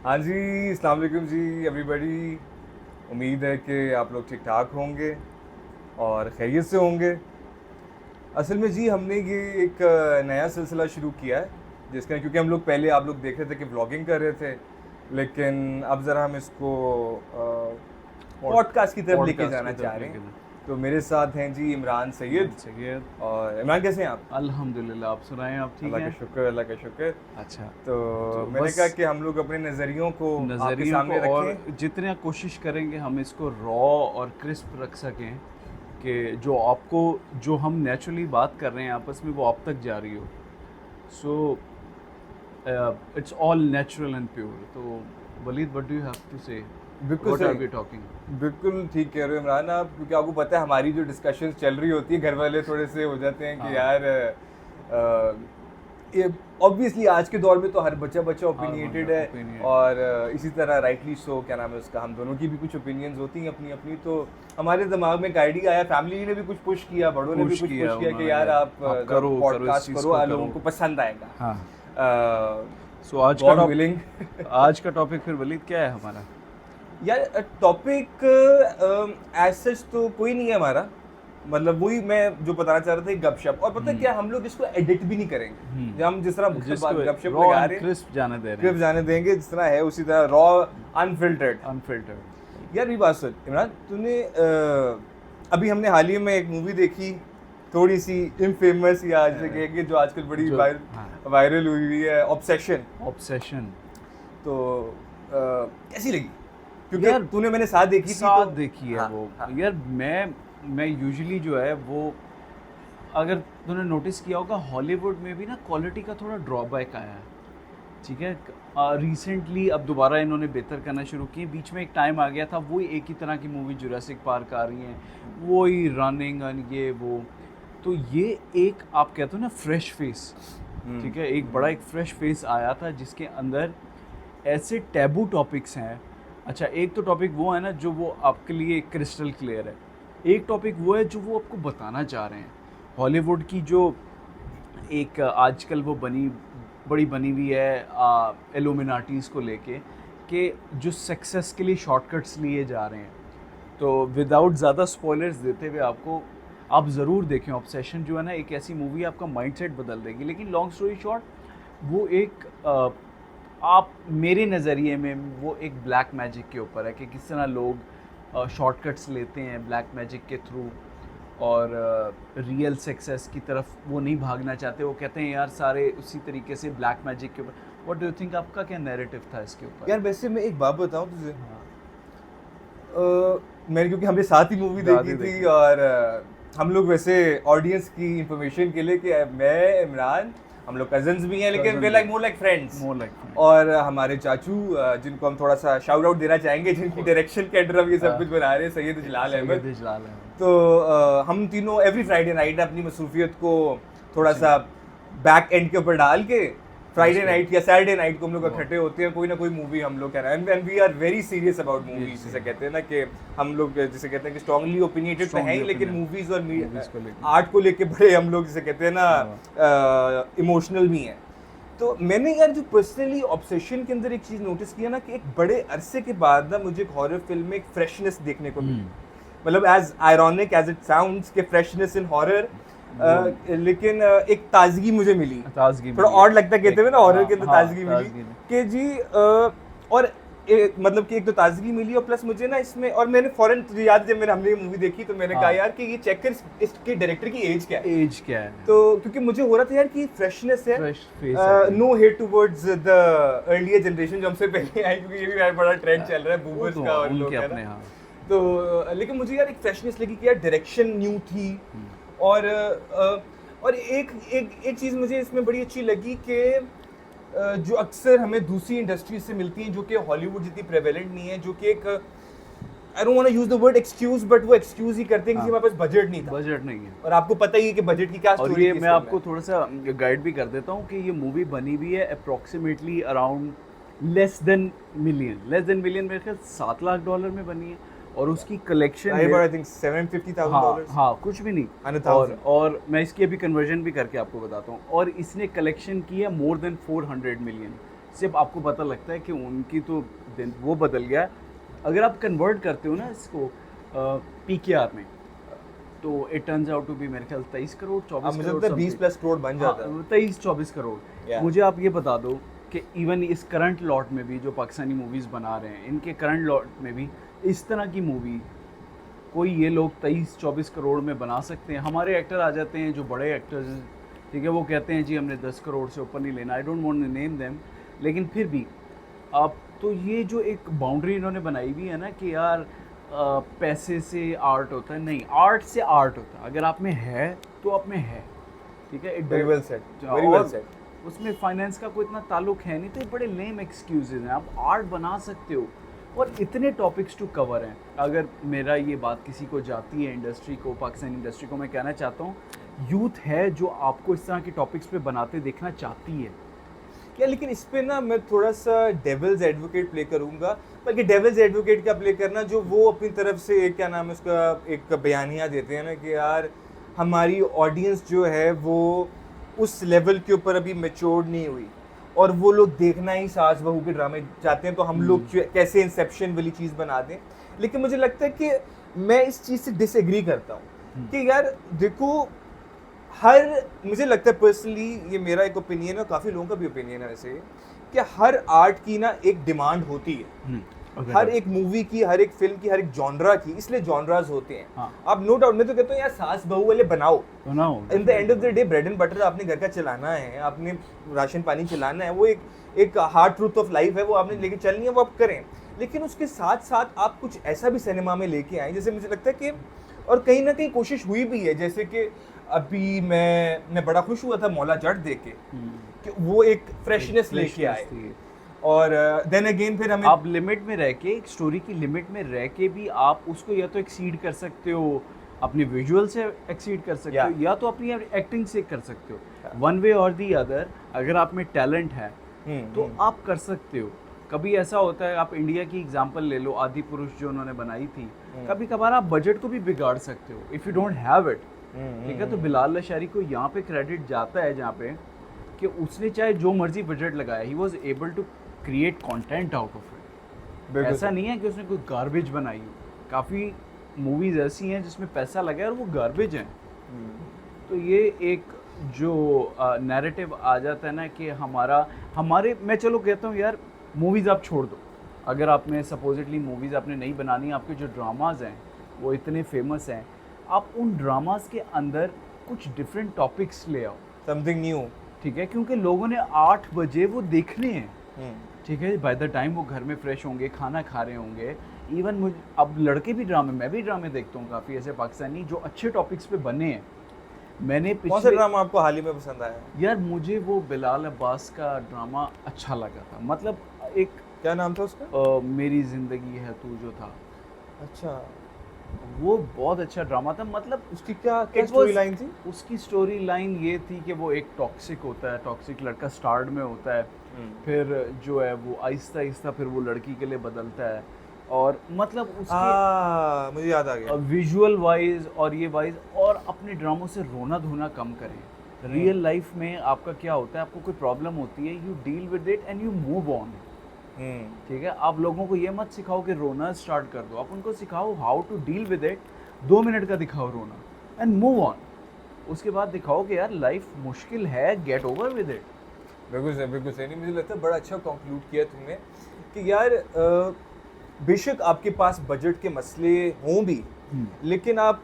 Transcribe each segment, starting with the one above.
हाँ जी, अस्सलाम वालेकुम जी एवरीबॉडी। उम्मीद है कि आप लोग ठीक ठाक होंगे और खैरियत से होंगे। असल में जी हमने ये एक नया सिलसिला शुरू किया है जिसका, क्योंकि हम लोग पहले आप लोग देख रहे थे कि व्लॉगिंग कर रहे थे, लेकिन अब ज़रा हम इसको पॉडकास्ट की तरफ लेके पॉडकास्ट जाना की चाह तरफ रहे लेके हैं। जाए। तो मेरे साथ हैं जी इमरान सैयद। सैयद, और इमरान कैसे हैं आप? अल्हम्दुलिल्लाह। आप सुनाएं, आप ठीक अल्लाह का हैं? शुक्र, अल्लाह का शुक्र। अच्छा। तो तो मैंने बस कहा कि हम लोग अपने नज़रियों को आपके नज़रियों को सामने और रखें। जितना कोशिश करेंगे हम इसको रॉ और क्रिस्प रख सकें कि जो आपको, जो हम नेचुरली बात कर रहे हैं आपस में, वो आप तक जा रही हो। So it's all natural and pure. तो Waleed, what do you have to say? बिल्कुल व्हाट आर सही, वी टॉकिंग? बिल्कुल ठीक कह रहे हो इमरान आप, क्योंकि आपको पता है हमारी जो डिस्कशंस चल रही होती है, घर वाले थोड़े से हो जाते हैं कि हाँ। यार ये ऑब्वियसली आज के दौर में तो हर बच्चा बच्चा ओपिनियटेड है। opinion। और इसी तरह राइटली सो, क्या नाम है उसका, हम दोनों की भी कुछ ओपिनियंस होती हैं अपनी अपनी। तो हमारे दिमाग में एक आइडिया आया, फैमिली ने भी कुछ पुश किया, बड़ों ने भी पुश कुछ किया पुश किया कि उन्होंने, यार आप करो इस पॉडकास्ट चीज़ करो, को लोगों करो। को पसंद आएगा। हाँ। सो आज गॉड का विलिंग। आज का टॉपिक फिर वलीद क्या है हमारा? यार टॉपिक एज सच तो कोई नहीं है हमारा, मतलब वही मैं जो बताना चाह रहा था, एक गपशप। और पता है क्या, हम लोग इसको एडिट भी नहीं करेंगे, जब हम जिस तरह जिसको गपशप रॉ लगा एंड रहे हैं क्रिस्प जाने दे रहे क्लिप हैं, जाने देंगे, जिस तरह है उसी तरह रॉ, अनफिल्टर्ड। अनफिल्टर्ड। यार ये बात सुन इमरान, तूने अभी हमने हाल ही में एक मूवी देखी, थोड़ी सी इनफेमस या जैसे कहेंगे जो आजकल बड़ी हाँ। वायरल हुई हुई है, ऑब्सेशन। ऑब्सेशन। तो कैसी लगी? क्योंकि यार, तूने मैंने साथ देखी थी साथ तो देखी है हाँ, वो। हाँ। यार मैं यूजुअली जो है वो, अगर तूने नोटिस किया होगा, हॉलीवुड में भी ना क्वालिटी का थोड़ा ड्रॉबैक आया है। ठीक है। रिसेंटली अब दोबारा इन्होंने बेहतर करना शुरू किए। बीच में एक टाइम आ गया था वही एक ही तरह की मूवी जुरासिक पार्क आ रही हैं, वही रनिंग एंड ये वो। तो ये एक, आप कहते हो ना, फ्रेश फेस। ठीक है, एक बड़ा एक फ्रेश फेस आया था जिसके अंदर ऐसे टैबू टॉपिक्स हैं। अच्छा, एक तो टॉपिक वो है ना जो वो आपके लिए क्रिस्टल क्लियर है, एक टॉपिक वो है जो वो आपको बताना चाह रहे हैं। हॉलीवुड की जो एक आजकल वो बड़ी बनी हुई है एलुमिनाटीज़ को लेके, कि जो सक्सेस के लिए शॉर्टकट्स लिए जा रहे हैं। तो विदाउट ज़्यादा स्पॉयलर्स देते हुए आपको, आप ज़रूर देखें। ऑब्सेशन जो है ना, एक ऐसी मूवी आपका माइंडसेट बदल देगी। लेकिन लॉन्ग स्टोरी शॉर्ट, वो एक आप, मेरे नज़रिए में वो एक ब्लैक मैजिक के ऊपर है कि किस तरह लोग शॉर्टकट्स लेते हैं ब्लैक मैजिक के थ्रू, और रियल सक्सेस की तरफ वो नहीं भागना चाहते। वो कहते हैं यार सारे उसी तरीके से ब्लैक मैजिक के ऊपर। व्हाट डू यू थिंक, आपका क्या नैरेटिव था इसके ऊपर? यार वैसे मैं एक बात बताऊं तुझे, हाँ। मैंने, क्योंकि हमने साथ ही मूवी देखी थी, और हम लोग वैसे ऑडियंस की इंफॉर्मेशन के लिए कि मैं इमरान, हम लोग कजन्स भी हैं, लेकिन वे लाइक मोर लाइक फ्रेंड्स। और हमारे चाचू जिनको हम थोड़ा सा शाउट आउट देना चाहेंगे, जिनकी डायरेक्शन के अंडर हम ये सब कुछ बना रहे हैं, सैयद इजलाल अहमद। तो हम तीनों एवरी फ्राइडे नाइट अपनी मसरूफियत को थोड़ा सा बैक एंड के ऊपर डाल के, फ्राइडे नाइट या सैटरडे नाइट को हम लोग इकट्ठे होते हैं, कोई ना कोई मूवी हम लोग कह रहे हैं। And we are very serious about movies, जिसे कहते हैं ना कि हम लोग जैसे कहते हैं कि स्ट्रांगली ओपिनियटेड तो हैं ही, लेकिन मूवीज और आर्ट को लेके बड़े हम लोग जिसे कहते हैं ना इमोशनल भी हैं। तो मैंने यार जो पर्सनली ऑब्सेशन के अंदर एक चीज़ नोटिस किया ना, कि एक बड़े अरसे के बाद ना मुझे एक हॉरर फिल्म में एक फ्रेशनेस देखने को मिली। मतलब as ironic as it sounds के फ्रेशनेस इन हॉरर, लेकिन एक ताजगी मुझे मिली। थोड़ा ऑड लगता है कहते हुए ना, हॉरर के अंदर ताजगी मिली कि जी और मतलब कि एक तो ताजगी मिली, और प्लस मुझे ना इसमें, और मैंने फौरन, तुझे याद है जब हमने ये मूवी देखी तो मैंने कहा यार कि ये चेक कर इसके डायरेक्टर की एज क्या है। तो क्योंकि मुझे हो रहा था यार कि फ्रेशनेस है, no hate towards the earlier generation जो हमसे पहले आई, क्योंकि ये भी बड़ा ट्रेंड चल रहा है बूमर्स का और लोग है ना। तो लेकिन मुझे यार एक फ्रेशनेस लगी कि यार डायरेक्शन न्यू थी। और एक चीज़ मुझे इसमें बड़ी अच्छी लगी कि जो अक्सर हमें दूसरी इंडस्ट्री से मिलती हैं, जो कि हॉलीवुड जितनी प्रेवेलेंट नहीं है, जो कि एक, I don't want to use the word excuse, but वो एक्सक्यूज ही करते हैं कि हमारे पास बजट नहीं है। और आपको पता ही है कि बजट की क्या स्टोरी है। और ये मैं आपको थोड़ा सा गाइड भी कर देता हूँ कि ये मूवी बनी हुई है approximately around less than million मेरे ख्याल $7 लाख में बनी है। और उसकी कलेक्शन आई थिंक $750,000। हाँ, कुछ भी नहीं। और मैं इसकी अभी कन्वर्जन भी करके आपको बताता हूँ। और इसने कलेक्शन की है मोर देन 400 मिलियन, सिर्फ आपको पता लगता है कि उनकी तो दिन वो बदल गया है। अगर आप कन्वर्ट करते हो ना इसको PKR में, तो it turns out to be मेरे ख्याल 23 करोड़ 24 मुझे करोड़ लगता है 20+ करोड़ बन जाता है। 23-24 करोड़। Yeah. मुझे आप ये बता दो कि इवन इस करंट लॉट में भी जो पाकिस्तानी मूवीज़ बना रहे हैं, इनके करंट लॉट में भी इस तरह की मूवी कोई ये लोग 23-24 करोड़ में बना सकते हैं? हमारे एक्टर आ जाते हैं जो बड़े एक्टर्स हैं, ठीक है, वो कहते हैं जी हमने 10 करोड़ से ऊपर नहीं लेना, I don't want to name them, लेकिन फिर भी आप तो ये जो एक बाउंड्री इन्होंने बनाई हुई है ना कि यार पैसे से आर्ट होता है, नहीं, आर्ट से आर्ट होता है। अगर आप में है तो आप में है, ठीक है। Very well said, very well said. उसमें फाइनेंस का कोई इतना ताल्लुक है नहीं, तो ये बड़े लेम एक्सक्यूजेज हैं। आप आर्ट बना सकते हो और इतने टॉपिक्स टू कवर हैं। अगर मेरा ये बात किसी को जाती है इंडस्ट्री को, पाकिस्तानी इंडस्ट्री को, मैं कहना चाहता हूँ यूथ है जो आपको इस तरह के टॉपिक्स पे बनाते देखना चाहती है। क्या, लेकिन इस पे ना मैं थोड़ा सा डेविल्स एडवोकेट प्ले करूंगा, बल्कि डेविल्स एडवोकेट क्या प्ले करना, जो वो अपनी तरफ से एक क्या नाम है उसका एक बयानिया देते हैं ना कि यार हमारी ऑडियंस जो है वो उस लेवल के ऊपर अभी मैच्योर नहीं हुई और वो लोग देखना ही सास बहू के ड्रामे चाहते हैं, तो हम लोग कैसे इंसेप्शन वाली चीज़ बना दें। लेकिन मुझे लगता है कि मैं इस चीज़ से डिसएग्री करता हूँ कि यार देखो, मुझे लगता है पर्सनली, ये मेरा एक ओपिनियन है, काफ़ी लोगों का भी ओपिनियन है वैसे, कि हर आर्ट की ना एक डिमांड होती है। हर एक मूवी की, हर एक फिल्म की, हर एक जॉनरा की, इसलिए जॉनरास होते हैं। हाँ। आप नो डाउट, मैं तो कहता हूँ यार सास बहू वाले बनाओ। In the end of the day bread and butter आपने घर का चलाना है, आपने राशन पानी चलाना है, वो एक हार्ड ट्रूथ ऑफ लाइफ है, वो आपने लेके चलनी है, वो आप करें। लेकिन उसके साथ साथ आप कुछ ऐसा भी सिनेमा में लेके आए, जैसे मुझे लगता है कि, और कहीं ना कहीं कोशिश हुई भी है, जैसे कि अभी मैं बड़ा खुश हुआ था मौला जट देख के कि वो एक फ्रेशनेस लेके आए। और देन अगेन फिर हमें आप लिमिट में रह के, एक स्टोरी की लिमिट में रह के भी आप उसको या तो एक्सीड कर सकते हो, अपने विजुअल से एक्सीड कर सकते हो, या तो अपनी एक्टिंग से कर सकते हो। वन वे और दी अदर, अगर आप में टैलेंट है तो आप कर सकते हो। कभी ऐसा होता है, आप इंडिया की एग्जांपल ले लो, आदि पुरुष जो उन्होंने बनाई थी, कभी कभार आप बजट को भी बिगाड़ सकते हो if you don't have it, ठीक है। तो बिलाल लशारी को यहाँ पे क्रेडिट जाता है जहाँ पे कि उसने चाहे जो मर्जी बजट लगाया, he was able to create content out of it. ऐसा नहीं है कि उसने कोई गार्बेज बनाई हो, काफ़ी मूवीज़ ऐसी हैं जिसमें पैसा लगा है और वो गार्बेज हैं। तो ये एक जो नैरेटिव आ जाता है ना कि हमारे मैं चलो कहता हूँ यार मूवीज़ आप छोड़ दो, अगर आपने सपोजिटली मूवीज़ आपने नहीं बनानी, आपके जो ड्रामाज हैं वो इतने फेमस हैं, आप उन ड्रामास के अंदर कुछ डिफरेंट टॉपिक्स ले आओ, समथिंग न्यू, ठीक है, क्योंकि लोगों ने 8 बजे वो देखने हैं, ठीक है। बाय द टाइम वो घर में फ्रेश होंगे, खाना खा रहे होंगे। इवन मुझे अब लड़के भी ड्रामे, मैं भी ड्रामे देखता हूँ काफ़ी ऐसे पाकिस्तानी जो अच्छे टॉपिक्स पे बने हैं। मैंने कौन सा ड्रामा आपको हाल ही में पसंद आया? यार मुझे वो बिलाल अब्बास का ड्रामा अच्छा लगा था, मतलब एक, क्या नाम था उसका? मेरी ज़िंदगी है तू जो था। अच्छा, वो बहुत अच्छा ड्रामा था। मतलब उसकी क्या स्टोरी लाइन थी? उसकी स्टोरी लाइन ये थी कि वो एक टॉक्सिक होता है, टॉक्सिक लड़का स्टार्ट में होता है, फिर जो है वो आहिस्ता आहिस्ता फिर वो लड़की के लिए बदलता है, और मतलब उसके मुझे याद आ गया, विजुअल वाइज और ये वाइज, और अपने ड्रामों से रोना धोना कम करें। रियल लाइफ में आपका क्या होता है, आपको कोई प्रॉब्लम होती है, you deal with it and you move on, ठीक है। आप लोगों को ये मत सिखाओ कि रोना स्टार्ट कर दो, आप उनको सिखाओ how to deal with it. 2 minute का दिखाओ रोना एंड मूव ऑन, उसके बाद दिखाओ कि यार लाइफ मुश्किल है, गेट ओवर विद इट। बिल्कुल सही। नहीं, मुझे लगता है बड़ा अच्छा कंक्लूड किया तुमने कि यार बेशक आपके पास बजट के मसले हों भी, लेकिन आप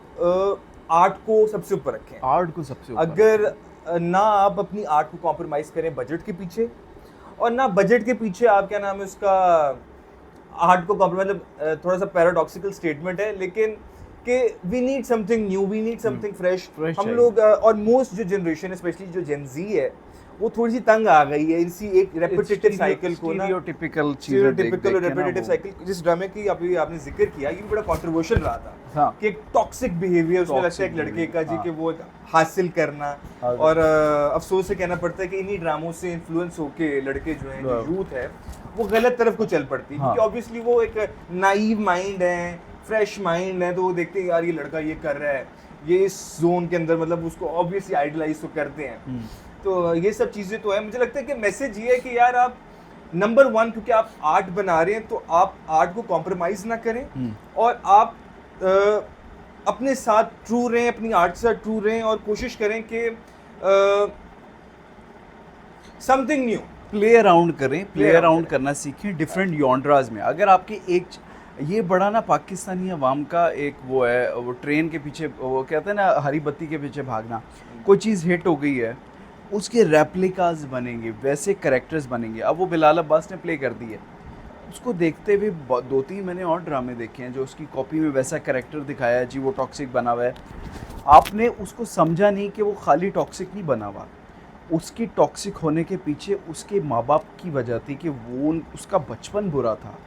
आर्ट को सबसे ऊपर रखें। आर्ट को सबसे ऊपर, अगर ना आप अपनी आर्ट को कॉम्प्रोमाइज़ करें बजट के पीछे, और ना बजट के पीछे आप क्या नाम है उसका आर्ट को कॉम्प्रोमाइज, मतलब थोड़ा सा पैराडॉक्सिकल स्टेटमेंट है, लेकिन कि we need something new, we need something fresh. हम लोग और मोस्ट जो जनरेशन है, स्पेशली जो जेन जी है, वो थोड़ी सी तंग आ गई है इसी एक रेपिटेटिव साइकिल को ना, स्टीरियोटिपिकल रेपिटेटिव साइकिल। जिस ड्रामे की आपने जिक्र किया, ये बड़ा कंट्रोवर्शियल रहा था। हाँ। कि एक टॉक्सिक बिहेवियर उसमें लगता है एक लड़के का, जी, कि वो हासिल करना, और अफसोस से कहना पड़ता है कि इन्हीं ड्रामों से इन्फ्लुएंस होके लड़के जो हैं, जो यूथ है, वो गलत तरफ को चल पड़ती है, क्योंकि ऑब्वियसली वो एक नाइव माइंड है, फ्रेश माइंड है, तो वो देखते हैं यार ये लड़का ये कर रहा है, ये इस जोन के अंदर, मतलब उसको ऑब्वियसली आइडलाइज तो करते हैं। तो ये सब चीज़ें तो है। मुझे लगता है कि मैसेज ये है कि यार आप नंबर 1 क्योंकि आप आर्ट बना रहे हैं तो आप आर्ट को कॉम्प्रोमाइज ना करें और आप अपने साथ ट्रू रहें, अपनी आर्ट के साथ ट्रू रहें और कोशिश करें कि समथिंग न्यू प्ले अराउंड करें, प्ले अराउंड करना सीखें डिफरेंट जॉनराज में। अगर आपके एक ये बड़ा ना पाकिस्तानी अवाम का एक वो है, वो ट्रेन के पीछे वो कहते हैं ना हरी बत्ती के पीछे भागना, कोई चीज़ हिट हो गई है उसके रेप्लिकाज बनेंगे, वैसे करेक्टर्स बनेंगे। अब वो बिलाल अब्बास ने प्ले कर दी है, उसको देखते हुए 2-3 मैंने और ड्रामे देखे हैं जो उसकी कॉपी में वैसा करेक्टर दिखाया है जी, वो टॉक्सिक बना हुआ है। आपने उसको समझा नहीं कि वो खाली टॉक्सिक नहीं बना हुआ, उसकी टॉक्सिक होने के पीछे उसके माँ बाप की वजह थी कि वो उसका बचपन बुरा था,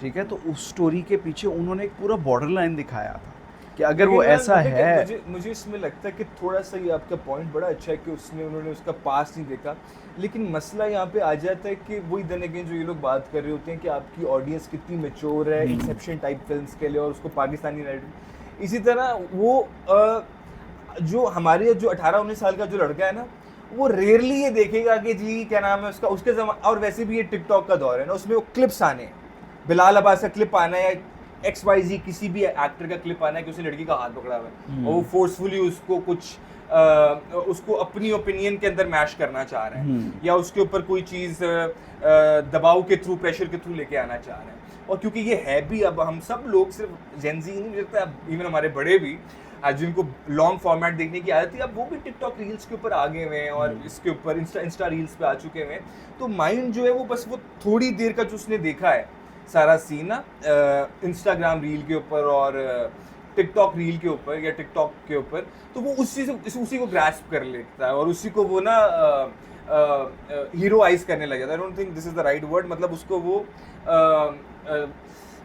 ठीक है। तो उस स्टोरी के पीछे उन्होंने एक पूरा बॉर्डर लाइन दिखाया था कि अगर वो ऐसा है। मुझे इसमें लगता है कि थोड़ा सा ये आपका पॉइंट बड़ा अच्छा है कि उन्होंने उसका पास नहीं देखा, लेकिन मसला यहाँ पे आ जाता है कि वही दिन अगेन जो ये लोग बात कर रहे होते हैं कि आपकी ऑडियंस कितनी मैच्योर है इंसेप्शन टाइप फिल्म्स के लिए और उसको पाकिस्तानी राइटर। इसी तरह वो जो हमारे जो 18-19 साल का जो लड़का है ना, वो रेयरली ये देखेगा कि जी क्या नाम है उसका, उसके और वैसे भी ये टिकटॉक का दौर है ना, उसमें वो क्लिप्स आने, बिलाल अब्बास का क्लिप आना है या XYZ किसी भी एक्टर का क्लिप आना है कि उसने लड़की का हाथ पकड़ा हुआ है और वो फोर्सफुली उसको कुछ उसको अपनी ओपिनियन के अंदर मैश करना चाह रहे हैं या उसके ऊपर कोई चीज़ दबाव के थ्रू, प्रेशर के थ्रू लेके आना चाह रहे हैं। और क्योंकि ये है भी, अब हम सब लोग सिर्फ जेनजी नहीं, मुझे लगता है अब इवन हमारे बड़े भी आज जिनको लॉन्ग फॉर्मेट देखने की आदत थी, अब वो भी टिकटॉक रील्स के ऊपर आ गए हुए हैं और इसके ऊपर इंस्टा रील्स पे आ चुके हैं। तो माइंड जो है वो बस वो थोड़ी देर का जो उसने देखा है सारा सीन ना इंस्टाग्राम रील के ऊपर और टिकटॉक रील के ऊपर या टिकटॉक के ऊपर, तो वो उसी को ग्रास्प कर लेता है और उसी को वो ना हीरोआइज करने लग जाता है। I don't think this is the right word, मतलब उसको वो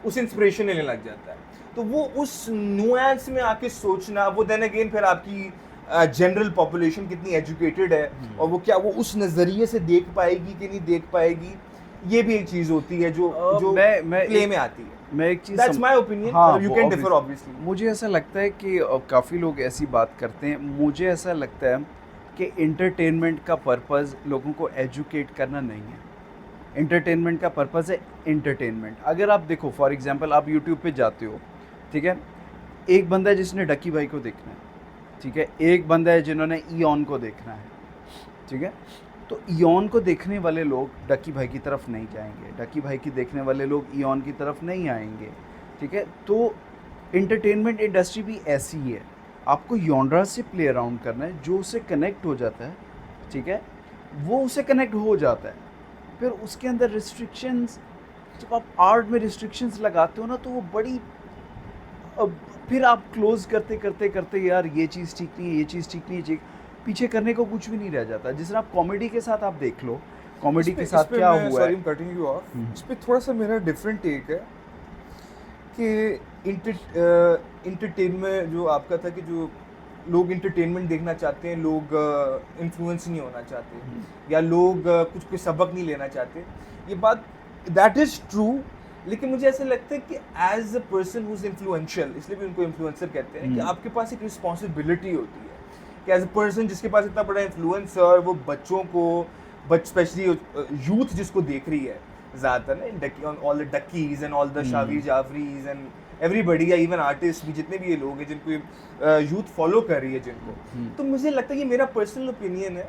उस इंस्पिरेशन लेने लग जाता है। तो वो उस नुएंस में आके सोचना, वो देन अगेन फिर आपकी जनरल पॉपुलेशन कितनी एजुकेटेड है और वो क्या वो उस नज़रिए से देख पाएगी कि नहीं देख पाएगी, ये भी एक चीज़ होती है जो मैं प्ले में आती है। मैं एक चीज़ that's my opinion, you can differ obviously. मुझे ऐसा लगता है कि काफ़ी लोग ऐसी बात करते हैं, मुझे ऐसा लगता है कि इंटरटेनमेंट का पर्पज़ लोगों को एजुकेट करना नहीं है। इंटरटेनमेंट का पर्पज़ है इंटरटेनमेंट। अगर आप देखो फॉर एग्जांपल आप यूट्यूब पे जाते हो, ठीक है, एक बंदा है जिसने डक्की भाई को देखना है, ठीक है, एक बंदा है जिन्होंने ईऑन को देखना है, ठीक है। तो ईऑन को देखने वाले लोग डक्की भाई की तरफ नहीं जाएंगे, डक्की भाई की देखने वाले लोग ईऑन की तरफ नहीं आएंगे, ठीक है। तो इंटरटेनमेंट इंडस्ट्री भी ऐसी ही है, आपको जॉनरा से प्ले अराउंड करना है, जो उससे कनेक्ट हो जाता है, ठीक है, वो उससे कनेक्ट हो जाता है। फिर उसके अंदर रिस्ट्रिक्शंस, जब आप आर्ट में रिस्ट्रिक्शंस लगाते हो ना, तो वो बड़ी फिर आप क्लोज करते करते करते यार ये चीज़ ठीक नहीं है, ये चीज़ ठीक नहीं है, पीछे करने को कुछ भी नहीं रह जाता। जिस तरह आप कॉमेडी के साथ आप देख लो, कॉमेडी के साथ क्या हुआ है। सॉरी कटिंग यू ऑफ, इस पे थोड़ा सा मेरा डिफरेंट टेक है कि इंटरटेनमेंट जो आपका था कि जो लोग इंटरटेनमेंट देखना चाहते हैं, लोग इन्फ्लुएंस नहीं होना चाहते या लोग कुछ सबक नहीं लेना चाहते, ये बात दैट इज़ ट्रू। लेकिन मुझे ऐसा लगता है कि as a person who is influential, इसलिए भी उनको इन्फ्लुएंसर कहते हैं, कि आपके पास एक रिस्पॉन्सिबिलिटी होती है कि एज अ पर्सन जिसके पास इतना बड़ा इन्फ्लुएंस है और वो बच्चों को स्पेशली यूथ जिसको देख रही है ज़्यादातर ना, ऑल द डक्कीज एंड ऑल द शावी जाफरीज एंड एवरीबडी, या इवन आर्टिस्ट भी जितने भी ये लोग हैं जिनको यूथ फॉलो कर रही है जिनको, तो मुझे लगता है ये मेरा पर्सनल ओपिनियन है,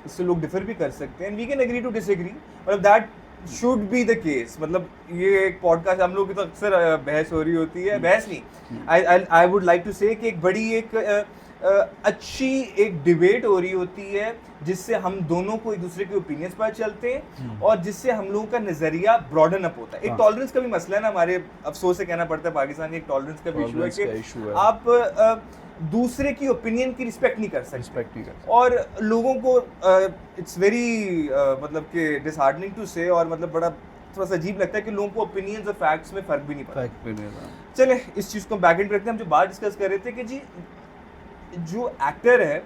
इससे लोग डिफर भी कर सकते हैं, we can agree to disagree, मतलब that should be the case. मतलब ये एक पॉडकास्ट हम लोग की तो अक्सर बहस हो रही होती है, बहस नहीं, आई वुड लाइक टू से कि एक बड़ी एक अच्छी एक डिबेट हो रही होती है जिससे हम दोनों को एक दूसरे के ओपिनियंस पर चलते हैं और जिससे हम लोगों का नजरिया ब्रॉडन अप होता है। एक टॉलरेंस का भी मसला है ना, हमारे अफसोस से कहना पड़ता है पाकिस्तान, एक टॉलरेंस का भी इशू है कि आप दूसरे की ओपिनियन की रिस्पेक्ट नहीं कर सकते और लोगों को इट्स वेरी मतलब कि डिसहार्डनिंग टू से, और मतलब बड़ा थोड़ा सा अजीब लगता है कि लोगों को ओपिनियंस और फैक्ट्स में फ़र्क भी नहीं पड़ता। चले इस चीज़ को बैक एंड रखते हैं। हम जो बात डिस्कस कर रहे थे कि जी जो एक्टर है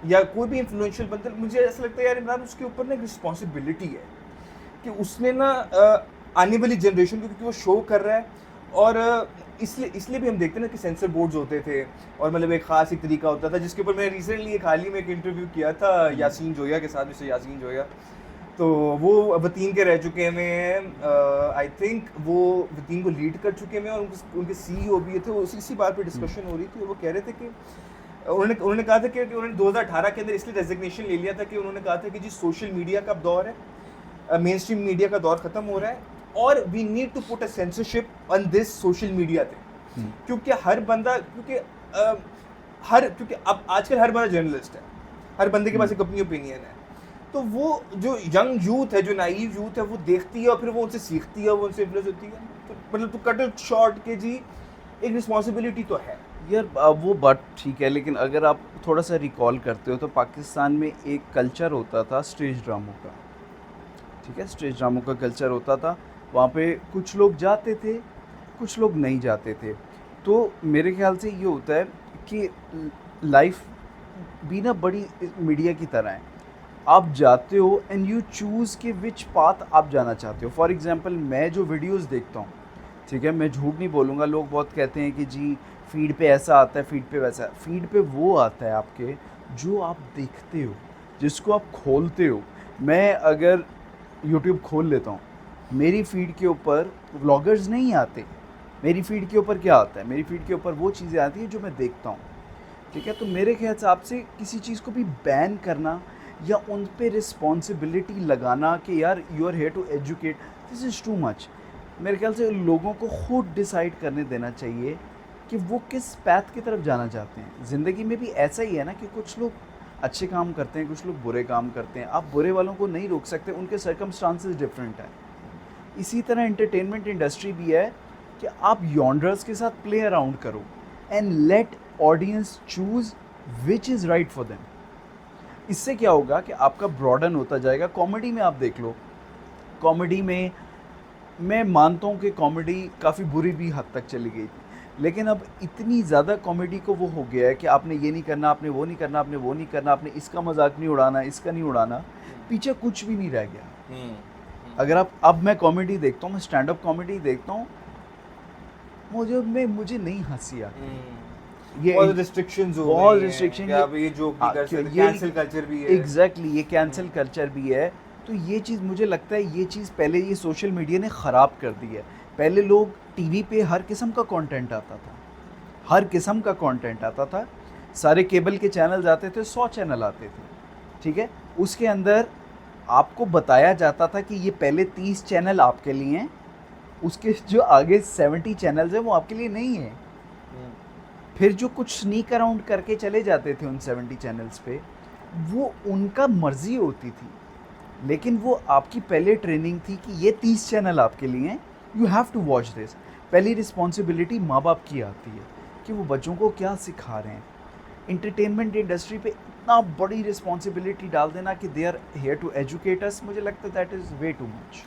या कोई भी इन्फ्लुएंशियल बंदा, मुझे ऐसा लगता है यार इमरान उसके ऊपर ना एक रिस्पॉन्सिबिलिटी है कि उसने ना आने वाली जनरेशन को, क्योंकि वो शो कर रहा है और इसलिए भी हम देखते हैं ना कि सेंसर बोर्ड्स होते थे और मतलब एक ख़ास एक तरीका होता था जिसके ऊपर मैंने रिसेंटली एक हाल ही में एक इंटरव्यू किया था यासीन जोया के साथ, मिस्टर यासीन जोया, तो वो वतीन के रह चुके हैं, आई थिंक वो वतीन को लीड कर चुके हैं, और उनके CEO भी थे। इसी बात पे डिस्कशन हो रही थी, वो कह रहे थे कि उन्होंने कहा था कि उन्होंने 2018 के अंदर इसलिए रेजिग्नेशन ले लिया था कि उन्होंने कहा था कि जी सोशल मीडिया का दौर है, मेन स्ट्रीम मीडिया का दौर ख़त्म हो रहा है, और we need to put a censorship on this social media thing, क्योंकि हर बंदा क्योंकि अब आजकल हर बंदा जर्नलिस्ट है, हर बंदे के पास एक अपनी ओपिनियन है। तो वो जो यंग यूथ है, जो नाइव यूथ है, वो देखती है और फिर वो उनसे सीखती है, वो उनसे इन्फ्लुएंस होती है। तो मतलब टू कट इट शॉर्ट के जी एक रिस्पॉन्सिबिलिटी तो है यार, वो बात ठीक है, लेकिन अगर आप थोड़ा सा रिकॉल करते हो तो पाकिस्तान में एक कल्चर होता था स्टेज ड्रामों का, ठीक है, स्टेज ड्रामों का कल्चर होता था। वहाँ पे कुछ लोग जाते थे, कुछ लोग नहीं जाते थे। तो मेरे ख्याल से ये होता है कि लाइफ भी ना बड़ी मीडिया की तरह है, आप जाते हो एंड यू चूज़ कि विच पाथ आप जाना चाहते हो। फॉर एग्जांपल मैं जो वीडियोस देखता हूँ, ठीक है, मैं झूठ नहीं बोलूँगा, लोग बहुत कहते हैं कि जी फीड पे ऐसा आता है, फीड पे वैसा। फीड पे वो आता है आपके जो आप देखते हो, जिसको आप खोलते हो। मैं अगर यूट्यूब खोल लेता हूँ, मेरी फीड के ऊपर व्लॉगर्स नहीं आते, मेरी फीड के ऊपर क्या आता है, मेरी फीड के ऊपर वो चीज़ें आती हैं जो मैं देखता हूँ, ठीक है। तो मेरे ख्याल से आपसे किसी चीज़ को भी बैन करना या उन पे रिस्पॉन्सिबिलिटी लगाना कि यार you are here to educate, this is too much. मेरे ख्याल से लोगों को खुद डिसाइड करने देना चाहिए कि वो किस पैथ की तरफ जाना चाहते हैं। ज़िंदगी में भी ऐसा ही है ना कि कुछ लोग अच्छे काम करते हैं, कुछ लोग बुरे काम करते हैं। आप बुरे वालों को नहीं रोक सकते, उनके सर्कमस्टांसेस डिफरेंट है। इसी तरह एंटरटेनमेंट इंडस्ट्री भी है कि आप यॉन्डर्स के साथ प्ले अराउंड करो and let audience choose which is right for them. इससे क्या होगा कि आपका ब्रॉडन होता जाएगा। कॉमेडी में आप देख लो, कॉमेडी में मैं मानता हूँ कि कॉमेडी काफ़ी बुरी भी हद तक चली गई थी, लेकिन अब इतनी ज़्यादा कॉमेडी को वो हो गया है कि आपने ये नहीं करना, आपने वो नहीं करना, आपने वो नहीं करना, आपने इसका मजाक नहीं उड़ाना, इसका नहीं उड़ाना, पीछे कुछ भी नहीं रह गया। अगर आप अब मैं कॉमेडी देखता हूँ, मैं स्टैंड अप कॉमेडी देखता हूँ, मुझे नहीं हंसी आती। ये बहुत रिस्ट्रिक्शंस हो बहुत गई रिस्ट्रिक्शन, हैं कि आप ये जोक नहीं कर सकते, कैंसिल कल्चर भी है। एग्जैक्टली, ये कैंसिल कल्चर भी है। तो ये चीज़ मुझे लगता है, ये चीज़ पहले ये सोशल मीडिया ने ख़राब कर दी है। पहले लोग टीवी पे हर किस्म का कंटेंट आता था, हर किस्म का कंटेंट आता था, सारे केबल के चैनल्स आते थे, 100 चैनल आते थे, ठीक है। उसके अंदर आपको बताया जाता था कि ये पहले 30 चैनल आपके लिए हैं, उसके जो आगे 70 चैनल्स हैं वो आपके लिए नहीं है। फिर जो कुछ स्नीक अराउंड करके चले जाते थे उन 70 चैनल्स पे, वो उनका मर्जी होती थी, लेकिन वो आपकी पहले ट्रेनिंग थी कि ये 30 चैनल आपके लिए हैं, you have to watch this. पहली रिस्पॉन्सिबिलिटी माँ बाप की आती है कि वो बच्चों को क्या सिखा रहे हैं। इंटरटेनमेंट इंडस्ट्री पे इतना बड़ी रिस्पॉन्सिबिलिटी डाल देना कि they are here to educate us, मुझे लगता है that is way too much.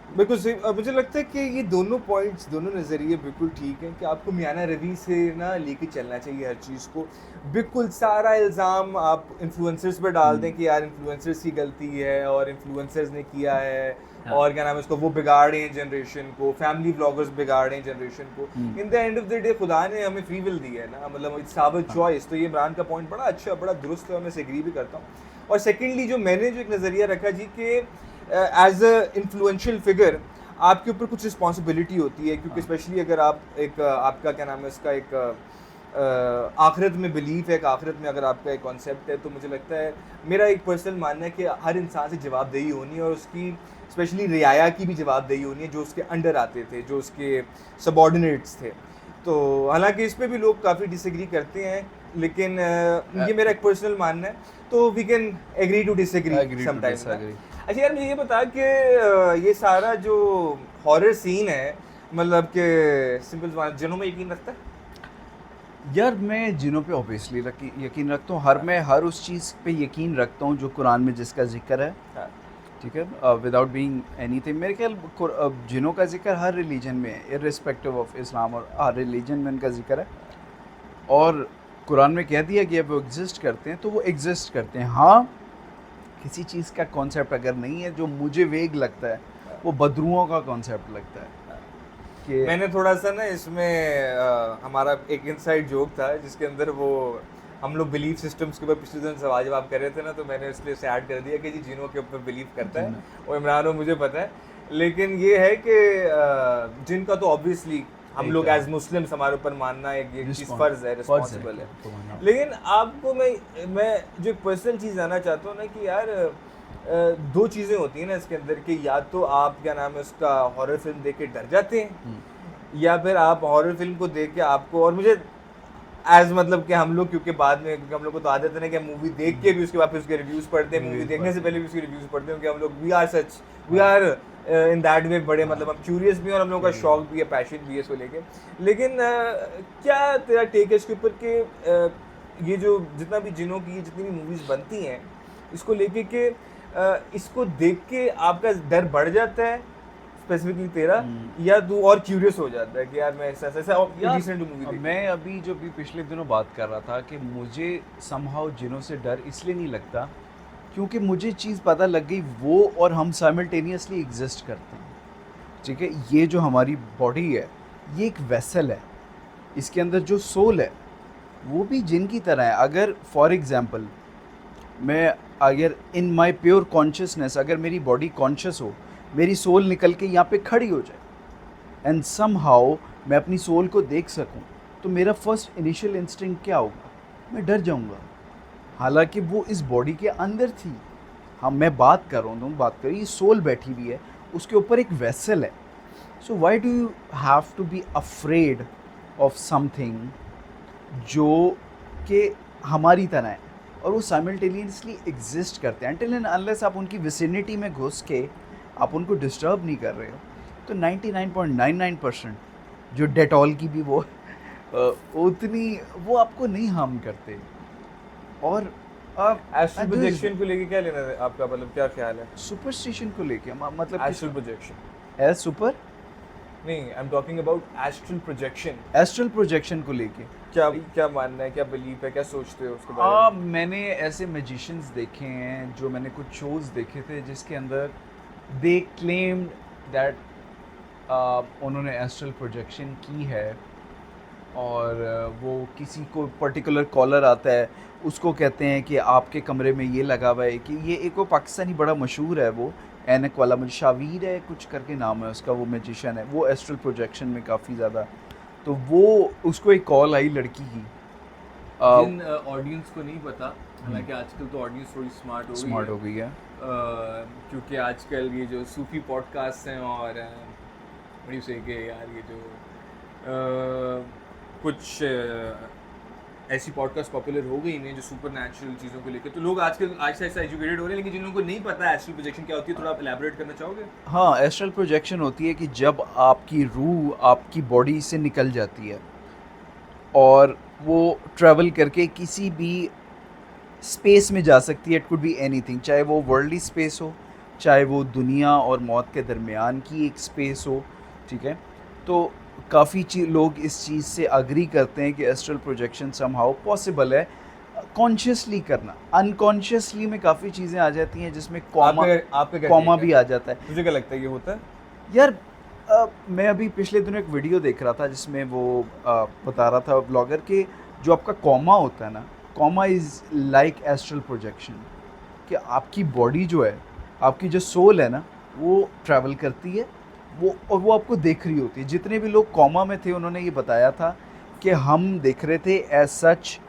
बिल्कुल सही। मुझे लगता है कि ये दोनों पॉइंट्स, दोनों नज़रिए बिल्कुल ठीक हैं कि आपको मियाना रवि से ना लेके चलना चाहिए हर चीज़ को। बिल्कुल सारा इल्ज़ाम आप इन्फ्लुएंसर्स पर डाल दें कि यार इन्फ्लुएंसर्स की गलती है और इन्फ्लुएंसर्स ने किया है, और क्या नाम है उसको, वो बिगाड़े हैं जनरेशन को, फैमिली व्लॉगर्स बिगाड़े हैं जनरेशन को। In the end of the day खुदा ने हमें फ्री विल दी है ना, मतलब इट्स आवर चॉइस। तो ये इमरान का पॉइंट बड़ा अच्छा, बड़ा दुरुस्त है, मैं से एग्री भी करता हूँ। और सेकेंडली जो मैंने जो एक नज़रिया रखा जी कि एज अ इन्फ्लुएंशियल फिगर आपके ऊपर कुछ रिस्पॉन्सिबिलिटी होती है, क्योंकि स्पेशली अगर आप एक आपका क्या नाम है इसका एक आखिरत में बिलीफ है, एक आखिरत में अगर आपका एक कॉन्सेप्ट है, तो मुझे लगता है, मेरा एक पर्सनल मानना है कि हर इंसान से जवाबदेही होनी है, और उसकी स्पेशली रियाया की भी जवाबदेही होनी है, जो उसके अंडर आते थे, जो उसके सबॉर्डिनेट्स थे। तो हालांकि इस पे भी लोग काफ़ी डिसएग्री करते हैं, लेकिन ये मेरा एक पर्सनल मानना है, तो we can agree to disagree sometimes. अच्छा यार, मुझे ये बता कि ये सारा जो हॉरर सीन है, मतलब कि सिंपल जिनों में यकीन रखता है? यार मैं जिनों पे ऑब्वियसली यकीन रखता हूँ, मैं हर उस चीज़ पे यकीन रखता हूँ जो कुरान में जिसका जिक्र है, ठीक है, विदाउट बीइंग एनीथिंग। मेरे ख्याल जिनों का जिक्र हर रिलीजन में है, इर्रिस्पेक्टिव ऑफ इस्लाम, और हर रिलीजन में उनका जिक्र है, और कुरान में कह दिया कि वो एग्जिस्ट करते हैं तो वो एग्जिस्ट करते हैं। हाँ, किसी चीज़ का कॉन्सेप्ट अगर नहीं है जो मुझे वेग लगता है, वो बदरुओं का कॉन्सेप्ट लगता है कि मैंने थोड़ा सा ना इसमें हमारा एक इनसाइड जोक था जिसके अंदर वो हम लोग बिलीफ सिस्टम्स के ऊपर पिछले दिन सवाल जवाब कर रहे थे ना, तो मैंने इसलिए से ऐड कर दिया कि जी जिनों के ऊपर बिलीव करता है और इमरान, मुझे पता है। लेकिन ये है कि जिनका तो ऑब्वियसली हम लोग एज मुस्लिम्स हमारे ऊपर मानना एक ये चीज़ फ़र्ज़ है, रिस्पॉन्सिबल है। लेकिन आपको मैं जो पर्सनल चीज़ जानना चाहता हूँ ना कि यार दो चीज़ें होती हैं ना इसके अंदर कि या तो आप क्या नाम है उसका हॉरर फिल्म देख के डर जाते हैं, या फिर आप हॉरर फिल्म को देख के आपको, और मुझे एज मतलब कि हम लोग क्योंकि बाद में, क्योंकि हम लोग को तो आदत है ना कि मूवी देख के भी उसके बाद फिर उसके रिव्यूज़ पढ़ते हैं, मूवी देखने से पहले भी उसके रिव्यूज़ पढ़ते हैं, क्योंकि हम लोग we are in that way बड़े, मतलब हम क्यूरियस भी हैं और हम लोगों का शौक भी है, पैशन भी है इसको लेके। लेकिन क्या तेरा टेक है इसके ऊपर कि ये जो जितना भी जिनों की जितनी भी मूवीज़ बनती हैं इसको लेके कि इसको देख के आपका डर बढ़ जाता है स्पेसिफिकली तेरा, या तू और क्यूरियस हो जाता है कि यार मैं ऐसा रिसेंट मूवी देखी? मैं अभी जो भी पिछले दिनों बात कर रहा था कि मुझे समहाउ जिनों से डर इसलिए नहीं लगता क्योंकि मुझे चीज़ पता लग गई वो और हम साइमल्टेनियसली एग्जिस्ट करते हैं, ठीक है। ये जो हमारी बॉडी है ये एक वेसल है, इसके अंदर जो सोल है वो भी जिन की तरह है। अगर फॉर एग्जांपल मैं अगर इन माय प्योर कॉन्शियसनेस अगर मेरी बॉडी कॉन्शियस हो, मेरी सोल निकल के यहाँ पे खड़ी हो जाए एंड समहाउ मैं अपनी सोल को देख सकूँ, तो मेरा फर्स्ट इनिशियल इंस्टिंक्ट क्या होगा? मैं डर जाऊँगा, हालांकि वो इस बॉडी के अंदर थी। हाँ, मैं बात कर रहा हूँ, तुम बात करिए, सोल बैठी हुई है, उसके ऊपर एक वेसल है। So why do you have to be afraid of something जो कि हमारी तरह है और वो साइमल्टेनियसली एग्जिस्ट करते हैं, अनटिल एंड अनलेस आप उनकी विसिनिटी में घुस के आप उनको डिस्टर्ब नहीं कर रहे हो। तो 99.99% जो डेटॉल की भी वो उतनी वो आपको नहीं हार्म करते। और एस्ट्रल प्रोजेक्शन को लेके क्या लेना है आपका, मतलब क्या ख्याल है सुपरस्टिशन को लेके? मतलब एस्ट्रल प्रोजेक्शन एज सुपर नहीं, I am talking about astral projection. Astral projection को लेके क्या मानना है, क्या बिलीफ है, क्या सोचते हो उसके बारे में? मैंने ऐसे मैजिशियंस देखे हैं, जो मैंने कुछ शोज़ देखे थे जिसके अंदर दे क्लेम्ड दैट उन्होंने एस्ट्रल प्रोजेक्शन की है और वो किसी को पर्टिकुलर कॉलर आता है उसको कहते हैं कि आपके कमरे में ये लगा हुआ है, कि ये एक वो पाकिस्तानी बड़ा मशहूर है, वो ऐनक वाला, मुझे शावीर है कुछ करके नाम है उसका, वो मैजिशियन है, वो एस्ट्रल प्रोजेक्शन में काफ़ी ज़्यादा, तो वो उसको एक कॉल आई लड़की की। जिन ऑडियंस को नहीं पता, हालांकि आजकल तो ऑडियंस थोड़ी स्मार्ट हो गई है क्योंकि आजकल ये जो सूफी पॉडकास्ट हैं और बड़ी से कि यार ये जो कुछ ऐसी पॉडकास्ट पॉपुलर हो गई हैं जो सुपर नेचुरल चीज़ों को लेकर, तो लोग आजकल आहिस्ता आहिस्ता एजुकेटेड हो रहे हैं। लेकिन जिन लोगों को नहीं पता एस्ट्रल प्रोजेक्शन क्या होती है, थोड़ा आप एलैबोरेट करना चाहोगे? हाँ, एस्ट्रल प्रोजेक्शन होती है कि जब आपकी रूह आपकी बॉडी से निकल जाती है और वो ट्रैवल करके किसी भी स्पेस में जा सकती है। इट कुड बी एनीथिंग, चाहे वो वर्ल्डली स्पेस हो, चाहे वो दुनिया और मौत के दरमियान की एक स्पेस हो, ठीक है। तो काफ़ी लोग इस चीज़ से अग्री करते हैं कि एस्ट्रल प्रोजेक्शन समहाउ पॉसिबल है कॉन्शियसली करना। अनकॉन्शियसली में काफ़ी चीज़ें आ जाती हैं जिसमें कॉमा भी आ जाता है। मुझे क्या लगता है ये होता है यार? मैं अभी पिछले दिनों एक वीडियो देख रहा था जिसमें वो बता रहा था ब्लॉगर कि जो आपका कॉमा होता है ना, comma is like astral projection, कि आपकी बॉडी जो है, आपकी जो सोल है ना, वो ट्रैवल करती है वो आपको देख रही होती है। जितने भी लोग कॉमा में थे उन्होंने ये बताया था कि हम देख रहे थे एज सच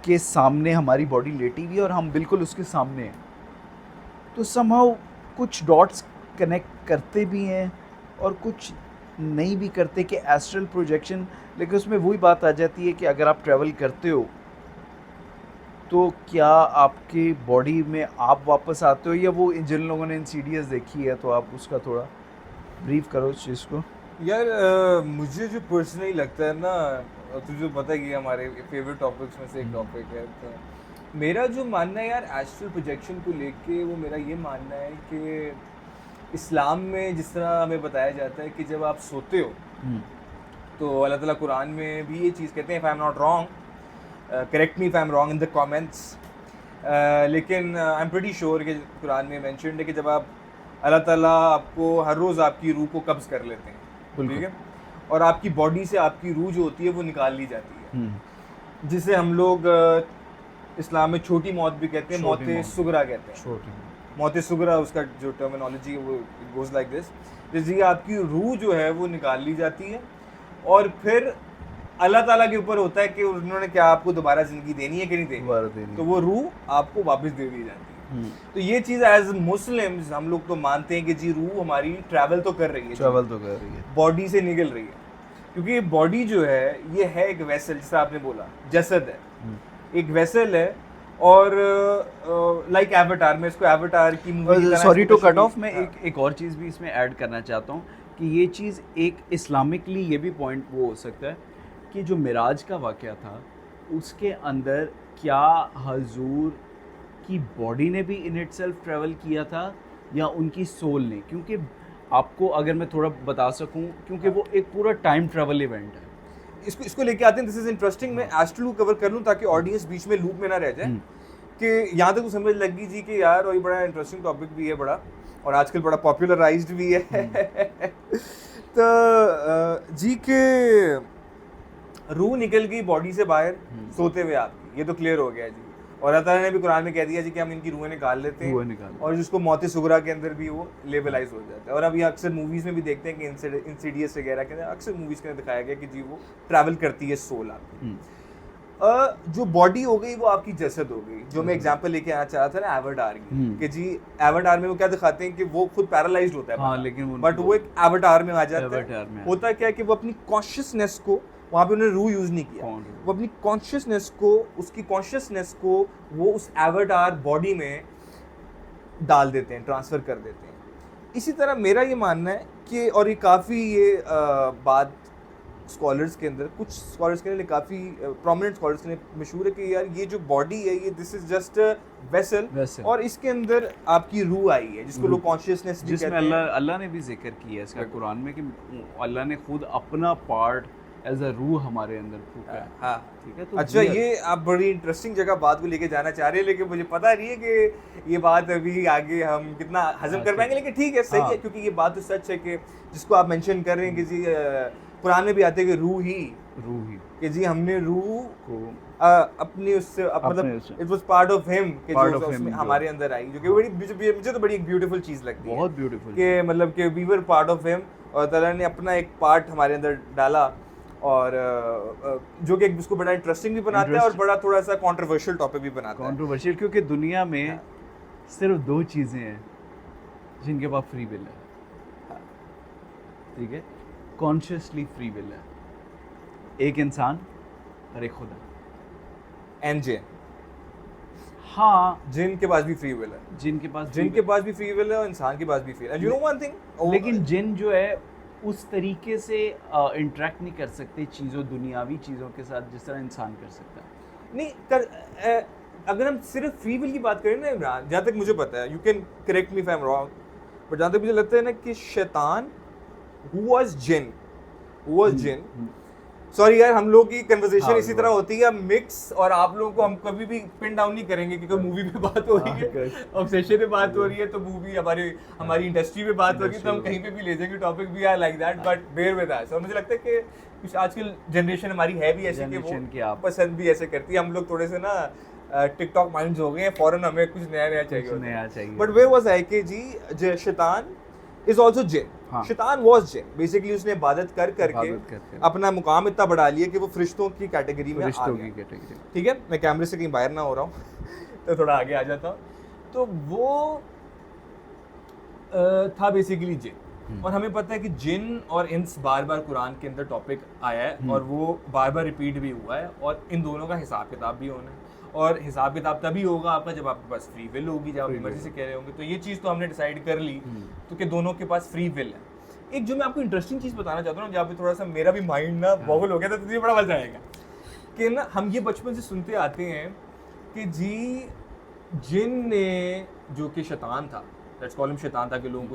के सामने हमारी बॉडी लेटी हुई है और हम बिल्कुल उसके सामने हैं। तो समहाउ कुछ डॉट्स कनेक्ट करते भी हैं और कुछ नहीं भी करते कि एस्ट्रल प्रोजेक्शन। लेकिन उसमें वही बात आ जाती है कि अगर आप ट्रैवल करते हो तो क्या आपकी बॉडी में आप वापस आते हो, या वो जिन लोगों ने इंसीडियस देखी है तो आप उसका थोड़ा ब्रीफ करो उस चीज़ को। यार मुझे जो पर्सनली लगता है ना, तुझे पता है कि हमारे फेवरेट टॉपिक्स में से एक टॉपिक है, तो मेरा जो मानना है यार एस्ट्रल प्रोजेक्शन को लेके, वो मेरा ये मानना है कि इस्लाम में जिस तरह हमें बताया जाता है कि जब आप सोते हो तो अल्लाह ताला कुरान में भी ये चीज़ कहते हैं, if I am not wrong, correct me if I am wrong in the comments, लेकिन आई एम प्रीटी श्योर कि कुरान में मेंशन्ड है कि जब आप अल्लाह ताला आपको हर रोज़ आपकी रूह को कब्ज़ कर लेते हैं, ठीक है, और आपकी बॉडी से आपकी रूह जो होती है वो निकाल ली जाती है, जिसे हम लोग इस्लाम में छोटी मौत भी कहते हैं, मौत सुगरा कहते हैं। छोटी मौत सुगरा उसका जो टर्मिनोलॉजी है वो गोज लाइक दिस, जैसे आपकी रूह जो है वो निकाल ली जाती है और फिर अल्लाह ताला के ऊपर होता है कि उन्होंने क्या आपको दोबारा ज़िंदगी देनी है कि नहीं देनी, तो वो रूह आपको वापस दे दी जाती है। तो ये चीज़ एज मुस्लिम्स हम लोग तो मानते हैं कि जी रूह हमारी ट्रैवल तो कर रही है, बॉडी से निकल रही है, क्योंकि ये बॉडी जो है ये है एक वेसल, जैसे आपने बोला जसद है, एक वेसल है। और लाइक एवटार में इसको एवटार की movie, sorry to cut off, मैं एक और चीज़ भी इसमें ऐड करना चाहता हूँ कि ये चीज़ एक इस्लामिकली ये भी पॉइंट वो हो सकता है कि जो मिराज का वाक़या था उसके अंदर क्या हजूर की बॉडी ने भी इन इटसेल्फ ट्रैवल किया था या उनकी सोल ने, क्योंकि आपको अगर मैं थोड़ा बता सकूं, क्योंकि वो एक पूरा टाइम ट्रैवल इवेंट है। इसको लेके आते हैं, दिस इज इंटरेस्टिंग। मैं एस्ट्रो कवर कर लूं ताकि ऑडियंस बीच में लूप में ना रह जाए कि यहाँ तक तो समझ लगी जी कि यार और ये बड़ा इंटरेस्टिंग टॉपिक भी है बड़ा, और आजकल बड़ा पॉपुलराइज्ड भी है। तो जी के रूह निकल गई बॉडी से बाहर सोते हुए आपकी, ये तो क्लियर हो गया जी। और अल्लाह ताला ने भी कुरान में कह दिया जी कि हम इनकी रूहें निकाल लेते हैं, और जिसको मौत सुगरा के अंदर भी वो लेवलाइज हो जाता है। और अब ये अक्सर मूवीज़ में भी देखते हैं कि इंसिडियस वगैरह के अंदर अक्सर मूवीज़ के अंदर दिखाया गया कि जी वो ट्रैवल करती है सोल आपकी। जो बॉडी हो गई वो आपकी जसद हो गई, जो मैं एग्जांपल लेके आना चाह रहा था ना एवटार की, कि जी एवटार में वो क्या दिखाते हैं कि वो खुद पैरालाइज्ड होता है, लेकिन बट वो एक एवटार में आ जाता है। होता क्या है कि वो अपनी कॉन्शियसनेस को, वहाँ पे उन्होंने रूह यूज़ नहीं किया, वो अपनी कॉन्शियसनेस को, उसकी कॉन्शियसनेस को वो उस एवटार बॉडी में डाल देते हैं, ट्रांसफ़र कर देते हैं। इसी तरह मेरा ये मानना है कि, और ये काफ़ी ये बात स्कॉलर्स के अंदर, कुछ स्कॉलर्स के लिए काफ़ी प्रोमिनेंट स्कॉलर्स के लिए मशहूर है कि यार ये जो बॉडी है ये दिस इज जस्ट वेसल, और इसके अंदर आपकी रूह आई है जिसको लोग कॉन्शियसनेस भी कहते हैं। जिसमें अल्लाह ने भी जिक्र किया है इसका कुरान में कि अल्लाह ने खुद अपना पार्ट एज अ रूह हमारे अंदर फूका है। हाँ ठीक है। तो अच्छा, ये आप बड़ी इंटरेस्टिंग जगह बात को लेके जाना चाह रहे हैं, लेकिन मुझे पता नहीं है कि ये बात अभी आगे हम कितना हजम कर पाएंगे, लेकिन ठीक है, सही है, क्योंकि ये बात तो सच है कि जिसको आप मेंशन कर रहे हैं कि जी कुरान में भी आते हैं कि रूह ही कि जी हमने रूह को अपनी उससे मतलब it was part of him कि जो उसमें हमारे अंदर आई, जो कि बड़ी मुझे तो बड़ी एक ब्यूटीफुल चीज़ लगती है, बहुत ब्यूटीफुल, कि मतलब कि we were part of him, और ताला ने अपना एक पार्ट हमारे अंदर डाला, और जो कि उसको बड़ा इंटरेस्टिंग भी बनाता है और बड़ा थोड़ा सा कंट्रोवर्शियल टॉपिक भी बनाता है। कंट्रोवर्शियल क्योंकि दुनिया में सिर्फ दो चीज़ें हैं जिनके पास फ्री विल है, ठीक है, कॉन्शियसली फ्री विल है, एक इंसान और एक खुदा, एंड जिन। हाँ, जिन के पास भी फ्री विल है, जिनके पास भी फ्री विल है, और इंसान के पास भी फ्री विल है। यू नो वन थिंग, लेकिन जिन जो है उस तरीके से इंटरेक्ट नहीं कर सकते चीज़ों, दुनियावी चीज़ों के साथ जिस तरह इंसान कर सकता है। नहीं कर, अगर हम सिर्फ फ्री विल की बात करें ना इमरान, जहाँ तक मुझे पता है, you can correct me if I am wrong, but जहाँ तक मुझे लगता है ना कि शैतान who was jinn, सॉरी यार, हम लोग की कन्वर्सेशन इसी तरह होती है मिक्स, और आप लोगों को हम कभी भी पिन डाउन नहीं करेंगे कि कोई मूवी पे बात हो रही है, ऑब्सेशन पे बात हो रही है, तो मूवी हमारी इंडस्ट्री पे बात हो रही है, तो हम कहीं पे भी ले जाएंगे टॉपिक भी are like that, but bear with us. और मुझे लगता है कि कुछ आजकल जनरेशन हमारी है भी ऐसी कि वो पसंद भी ऐसे करती है। हम लोग थोड़े से ना टिकटॉक माइंड्स हो गए हैं, फौरन हमें कुछ नया चाहिए। बट वे वाज है कि जी शैतान इज ऑल्सो जिन, शैतान वाज जिन, बेसिकली उसने इबादत करके अपना मुकाम इतना बढ़ा लिया कि वो फरिश्तों की कैटेगरी में आ गया। ठीक है, मैं कैमरे से कहीं बाहर ना हो रहा हूँ तो थोड़ा आगे आ जाता हूँ। तो वो था बेसिकली जिन, और हमें पता है कि जिन और इंस बार बार कुरान के अंदर टॉपिक आया है, और वो बार बार रिपीट भी हुआ है, और इन दोनों का हिसाब किताब भी होना है, और हिसाब किताब तभी होगा आपका जब आपके पास फ्री विल होगी, जब आप मर्जी से कह रहे होंगे। तो ये चीज़ तो हमने डिसाइड कर ली, तो कि दोनों के पास फ्री विल है। एक जो मैं आपको इंटरेस्टिंग चीज़ बताना चाहता हूँ, जहाँ पे थोड़ा सा मेरा भी माइंड ना बॉगल हो गया था, तो तुझे बड़ा मजा आएगा कि ना हम ये बचपन से सुनते आते हैं कि जी जिन ने, जो कि शैतान था, लेट्स कॉल हिम शैतान था कि लोगों को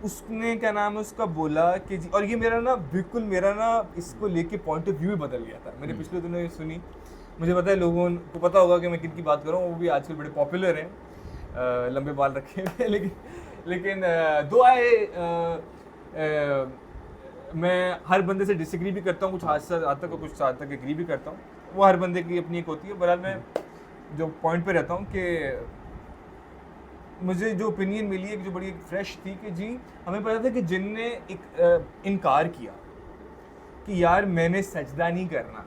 उसने क्या नाम है उसका बोला कि जी, और ये मेरा ना बिल्कुल मेरा ना इसको लेके पॉइंट ऑफ व्यू ही बदल गया था। मैंने पिछले दिनों ये सुनी, मुझे पता है लोगों को पता होगा कि मैं किन की बात कर रहा हूँ, वो भी आजकल बड़े पॉपुलर हैं, लंबे बाल रखे हुए, लेकिन दो मैं हर बंदे से डिसएग्री भी करता हूँ, कुछ हद तक कुछ हद तक एग्री भी करता हूँ, वो हर बंदे की अपनी एक होती है। बहरहाल मैं जो पॉइंट पे रहता हूँ कि मुझे जो ओपिनियन मिली है, जो बड़ी फ्रेश थी कि जी हमें पता था कि जिन ने एक इनकार किया कि यार मैंने सजदा नहीं करना,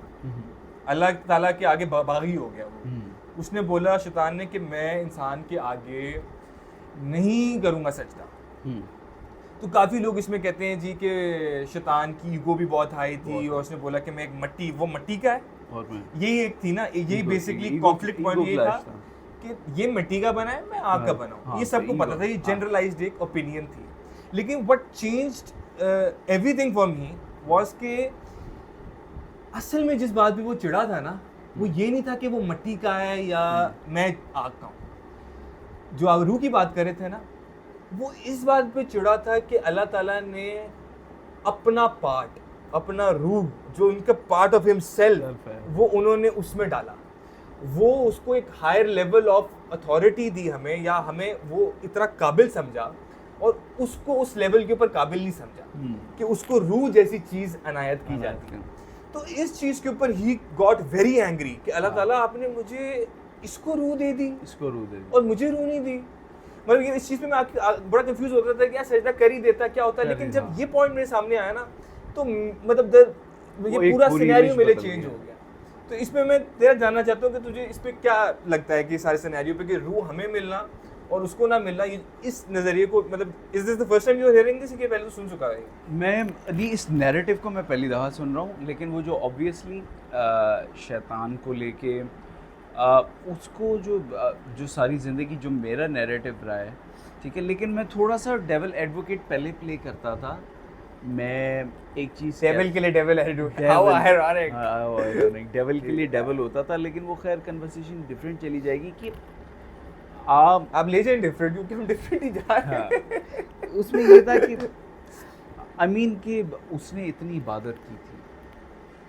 अल्लाह ताला के आगे बागी हो गया वो। उसने बोला शैतान ने कि मैं इंसान के आगे नहीं करूँगा सजदा। तो काफ़ी लोग इसमें कहते हैं जी कि शैतान की ईगो भी बहुत हाई थी और उसने बोला कि मैं एक मट्टी, वो मट्टी का है, यही एक थी ना, यही बेसिकली कॉन्फ्लिक्ट पॉइंट ये था कि ये मिट्टी का बना है, मैं आग का बना हूँ। ये सबको पता था, ये जनरलाइज्ड एक ओपिनियन थी। लेकिन what changed everything for me was कि असल में जिस बात पे वो चिढ़ा था ना, वो ये नहीं था कि वो मिट्टी का है या मैं आग का हूँ। जो आप रूह की बात कर रहे थे ना, वो इस बात पे चिढ़ा था कि अल्लाह ताला ने अपना पार्ट, अपना रूह, जो उनका पार्ट ऑफ हिमसेल्फ, वो उन्होंने उसमें डाला। वो उसको एक हायर लेवल ऑफ अथॉरिटी दी हमें, या हमें वो इतना काबिल समझा और उसको उस लेवल के ऊपर काबिल नहीं समझा कि उसको रूह जैसी चीज़ अनायत की जाती है। तो इस चीज़ के ऊपर ही गॉट वेरी एंग्री कि अल्लाह ताला आपने मुझे इसको रूह दे दी, और मुझे रूह नहीं दी। मतलब ये इस चीज़ पे मैं बड़ा कंफ्यूज होता था कि यार सजदा कर ही देता क्या होता है। लेकिन जब ये पॉइंट मेरे सामने आया ना, तो मतलब ये पूरा सिनेरियो मेरे चेंज हो गया। तो इसमें मैं तेरा जानना चाहता हूँ कि तुझे इस पे क्या लगता है कि सारे सिनेरियो पे कि रूह हमें मिलना और उसको ना मिलना, इस नज़रिए को, मतलब is this the first time you are hearing this कि पहले तो सुन चुका है? मैं अभी इस नैरेटिव को मैं पहली दफ़ा सुन रहा हूँ, लेकिन वो जो ऑब्वियसली शैतान को लेके उसको जो सारी ज़िंदगी जो मेरा नैरेटिव रहा है, ठीक है, लेकिन मैं थोड़ा सा डेविल एडवोकेट पहले प्ले करता था। मैं एक चीज़ डेविल के लिए डेविल डेविल के लिए डेविल होता था, लेकिन वो खैर कन्वर्सेशन डिफरेंट चली जाएगी कि आप ले जाएं डिफरेंट, क्योंकि हम डिफरेंट ही जा रहे हैं। उसमें ये था कि अमीन कि उसने इतनी इबादत की थी,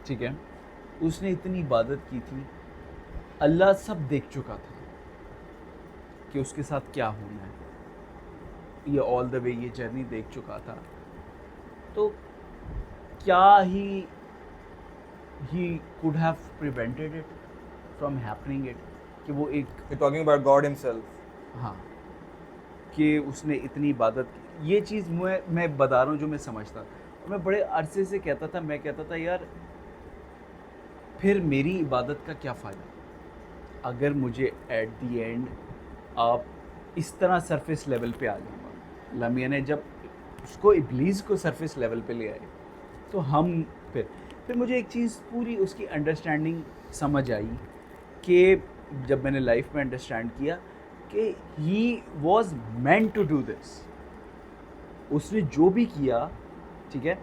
ठीक है, उसने इतनी इबादत की थी, अल्लाह सब देख चुका था कि उसके साथ क्या होना है, ये ऑल द वे ये जर्नी देख चुका था। तो क्या he could have prevented it from happening it, कि वो एक टॉकिंग अबाउट गॉड हिमसेल्फ, हाँ, कि उसने इतनी इबादत की। ये चीज़ मैं बता रहा हूँ जो मैं समझता था। मैं बड़े अरसे से कहता था, मैं कहता था यार फिर मेरी इबादत का क्या फ़ायदा अगर मुझे एट दी एंड आप इस तरह सरफेस लेवल पे आ जाऊँगा। लमिया ने जब उसको इब्लीस को सरफेस लेवल पे ले आए, तो हम फिर मुझे एक चीज़ पूरी उसकी अंडरस्टैंडिंग समझ आई कि जब मैंने लाइफ में अंडरस्टैंड किया कि he was meant to do this, उसने जो भी किया, ठीक है।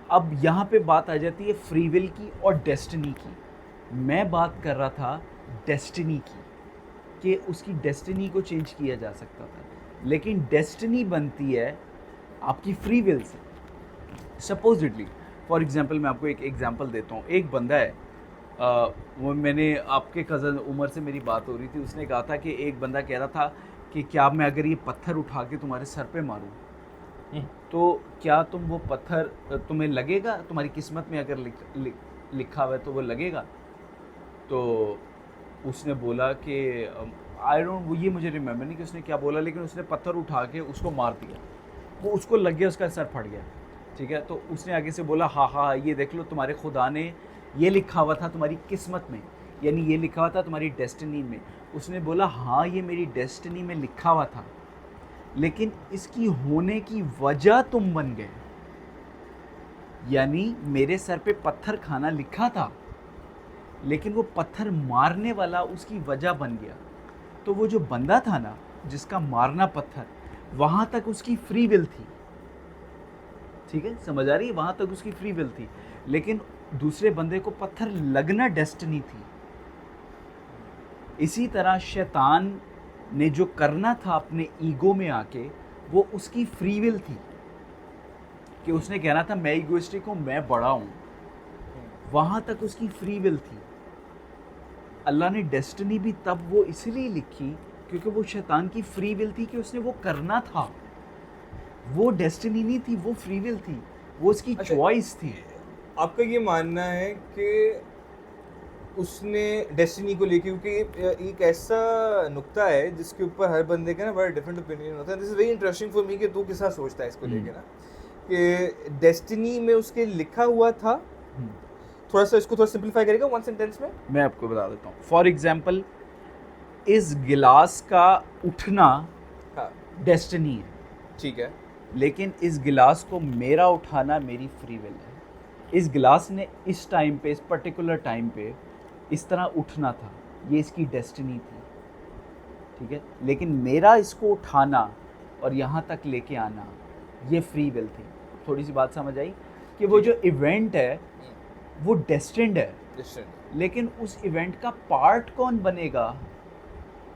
अब यहाँ पे बात आ जाती है फ्री विल की और डेस्टिनी की। मैं बात कर रहा था डेस्टिनी की, कि उसकी डेस्टिनी को चेंज किया जा सकता था, लेकिन डेस्टिनी बनती है आपकी free will say. Supposedly for example मैं आपको एक एग्जांपल देता हूँ। एक बंदा है, वो मैंने आपके कज़न उमर से मेरी बात हो रही थी, उसने कहा था कि एक बंदा कह रहा था कि क्या मैं अगर ये पत्थर उठा के तुम्हारे सर पे मारूं तो क्या तुम वो पत्थर तुम्हें लगेगा, तुम्हारी किस्मत में अगर लिखा हुआ है तो वो लगेगा? तो उसने बोला कि आई डोंट, वो ये मुझे रिमेम्बर नहीं कि उसने क्या बोला, लेकिन उसने पत्थर उठा के उसको मार दिया, वो उसको लग गया, उसका सर फट गया, ठीक है। तो उसने आगे से बोला हाँ हाँ ये देख लो तुम्हारे खुदा ने ये लिखा हुआ था तुम्हारी किस्मत में, यानी ये लिखा हुआ था तुम्हारी डेस्टिनी में। उसने बोला हाँ ये मेरी डेस्टिनी में लिखा हुआ था, लेकिन इसकी होने की वजह तुम बन गए, यानी मेरे सर पे पत्थर खाना लिखा था, लेकिन वो पत्थर मारने वाला उसकी वजह बन गया। तो वो जो बंदा था ना जिसका मारना पत्थर, वहाँ तक उसकी फ्री विल थी, ठीक है, समझ आ रही है, वहाँ तक उसकी फ्री विल थी, लेकिन दूसरे बंदे को पत्थर लगना डेस्टिनी थी। इसी तरह शैतान ने जो करना था अपने ईगो में आके, वो उसकी फ्री विल थी कि उसने कहना था मैं ईगोइस्टिक हूँ, मैं बड़ा हूँ, वहाँ तक उसकी फ्री विल थी। अल्लाह ने डेस्टिनी भी तब वो इसलिए लिखी क्योंकि वो शैतान की फ्री विल थी कि उसने वो करना था। वो डेस्टिनी नहीं थी, वो फ्री विल थी, वो उसकी चॉइस थी। आपका ये मानना है कि उसने डेस्टिनी को लेके, क्योंकि एक ऐसा नुक्ता है जिसके ऊपर हर बंदे का ना बड़ा डिफरेंट ओपिनियन होता है. This is very interesting for me कि तू किस तरह सोचता है इसको लेके ना, कि डेस्टिनी में उसके लिखा हुआ था. थोड़ा सा इसको थोड़ा सिंपलीफाई करेगा वन सेंटेंस में. मैं आपको बता देता हूँ. फॉर एग्जाम्पल, इस गिलास का उठना डेस्टिनी है, ठीक है, लेकिन इस गिलास को मेरा उठाना मेरी फ्री विल है. इस गिलास ने इस टाइम पे, इस पर्टिकुलर टाइम पे इस तरह उठना था, ये इसकी डेस्टिनी थी, ठीक है. लेकिन मेरा इसको उठाना और यहाँ तक लेके आना, ये फ्री विल थी. थोड़ी सी बात समझ आई कि वो जो इवेंट है वो डेस्टिन्ड है, लेकिन उस इवेंट का पार्ट कौन बनेगा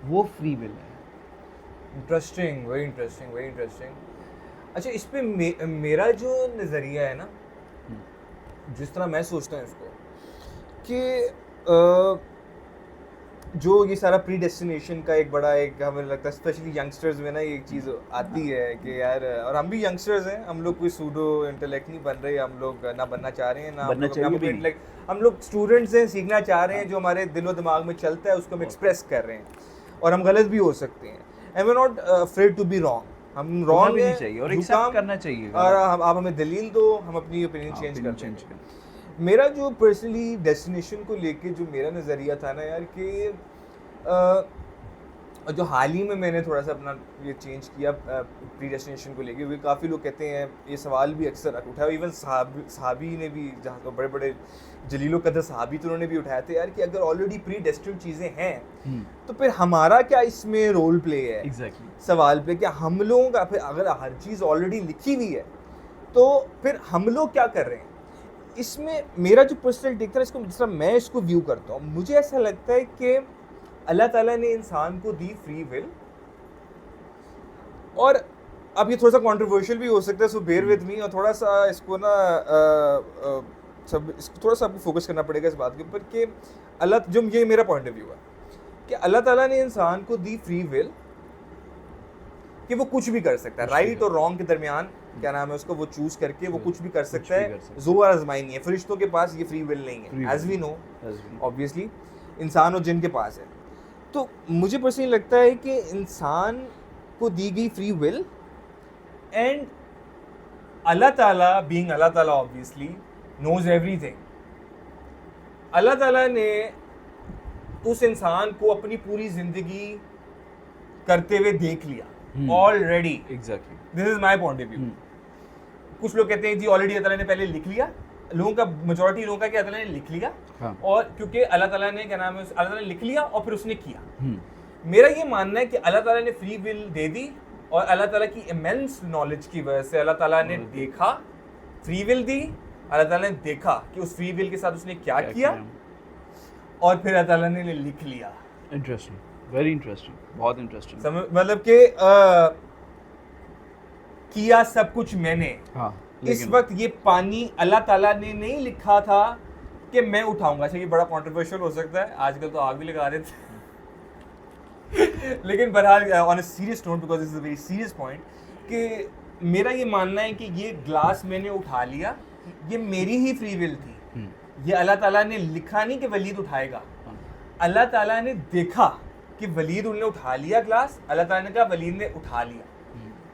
वो फ्री विल है. Interesting, very interesting, very interesting. अच्छा, इस पे मेरा जो नज़रिया है ना, जिस तरह मैं सोचता हूँ इसको, कि जो ये सारा प्री डेस्टिनेशन का एक बड़ा, एक हमें लगता है स्पेशली यंगस्टर्स में ना ये एक चीज़ आती है कि यार, और हम भी यंगस्टर्स हैं, हम लोग कोई सूडो इंटेलेक्ट नहीं बन रहे, हम लोग ना बनना चाह रहे हैं, ना हम लोग स्टूडेंट्स हैं, सीखना चाह रहे हैं, जो हमारे दिलो दिमाग में चलता है उसको हम एक्सप्रेस कर रहे हैं, और हम गलत भी हो सकते हैं. And we are not afraid to be wrong. हम रॉन्ग नहीं चाहिए और एक्सेप्ट करना चाहिए, और आप हमें दलील दो, हम अपनी ओपिनियन चेंज कर. मेरा जो पर्सनली डेस्टिनेशन को लेके जो मेरा नज़रिया था ना यार, कि जो हाल ही में मैंने थोड़ा सा अपना ये चेंज किया प्री डेस्टिनेशन को लेके, वे काफ़ी लोग कहते हैं, ये सवाल भी अक्सर उठाया, इवन सहाबी ने भी, जहाँ तो बड़े बड़े जलीलो कदर सहाबी तो उन्होंने भी उठाए थे यार, कि अगर ऑलरेडी प्री डेस्टिन्ड चीज़ें हैं तो फिर हमारा क्या इसमें रोल प्ले है. Exactly. सवाल पे क्या हम लोगों का, फिर अगर हर चीज़ ऑलरेडी लिखी हुई है तो फिर हम लोग क्या कर रहे हैं इसमें. मेरा जो पर्सनल टेक था इसको, जिस तरह मैं इसको व्यू करता हूँ, मुझे ऐसा लगता है कि अल्लाह ताला ने इंसान को दी फ्री विल, और अब ये थोड़ा सा कंट्रोवर्शियल भी हो सकता है, सो बेयर विद मी, और थोड़ा सा इसको ना इसको थोड़ा सा आपको फोकस करना पड़ेगा इस बात के ऊपर कि अल्लाह, जो ये मेरा पॉइंट ऑफ व्यू है कि अल्लाह ताला ने इंसान को दी फ्री विल कि वो कुछ भी कर सकता है, राइट और रॉन्ग के दरमियान, क्या नाम है उसको, वो चूज करके वो कुछ भी कर सकता है. ज़ोर आजमाई नहीं है, फरिश्तों के पास ये फ्री विल नहीं है, एज वी नो, ऑब्वियसली इंसान और जिन के पास है. तो मुझे पर्सनली लगता है कि इंसान को दी गई फ्री विल, एंड अल्लाह ताला, बीइंग अल्लाह ताला ऑब्वियसली नोज एवरीथिंग, अल्लाह ताला ने उस इंसान को अपनी पूरी जिंदगी करते हुए देख लिया already. Exactly, this is my point of view. कुछ लोग कहते हैं जी ऑलरेडी अल्लाह ताला ने पहले लिख लिया, लोगों का मेजॉरिटी लोगों का क्या, अल्लाह ताला ने लिख लिया. हाँ. और क्योंकि अल्लाह ताला ने, क्या नाम है, अल्लाह ताला ने लिख लिया और फिर उसने किया. मेरा ये मानना है कि अल्लाह ताला ने फ्री विल दे दी, और अल्लाह ताला की इमेंस नॉलेज की वजह से अल्लाह ताला ने देखा, फ्री विल दी, अल्लाह ताला ने देखा कि उस फ्री विल के साथ उसने क्या किया, और फिर अल्लाह ताला ने लिख लिया. इंटरेस्टिंग, वेरी इंटरेस्टिंग, बहुत इंटरेस्टिंग. मतलब कि किया सब कुछ मैंने. हाँ, इस वक्त ये पानी अल्लाह ताला ने नहीं लिखा था कि मैं उठाऊंगा. अच्छा, ये बड़ा कंट्रोवर्शियल हो सकता है, आजकल तो आग भी लगा देते हैं. लेकिन बहरहाल on a serious note, because this is a very serious point, कि मेरा ये मानना है कि ये ग्लास मैंने उठा लिया, ये मेरी ही फ्री विल थी. ये अल्लाह ताला ने लिखा नहीं कि वलीद उठाएगा, अल्लाह ताला ने देखा कि वलीद उन्होंने उठा लिया ग्लास, अल्लाह ताला ने कहा वलीद ने उठा लिया.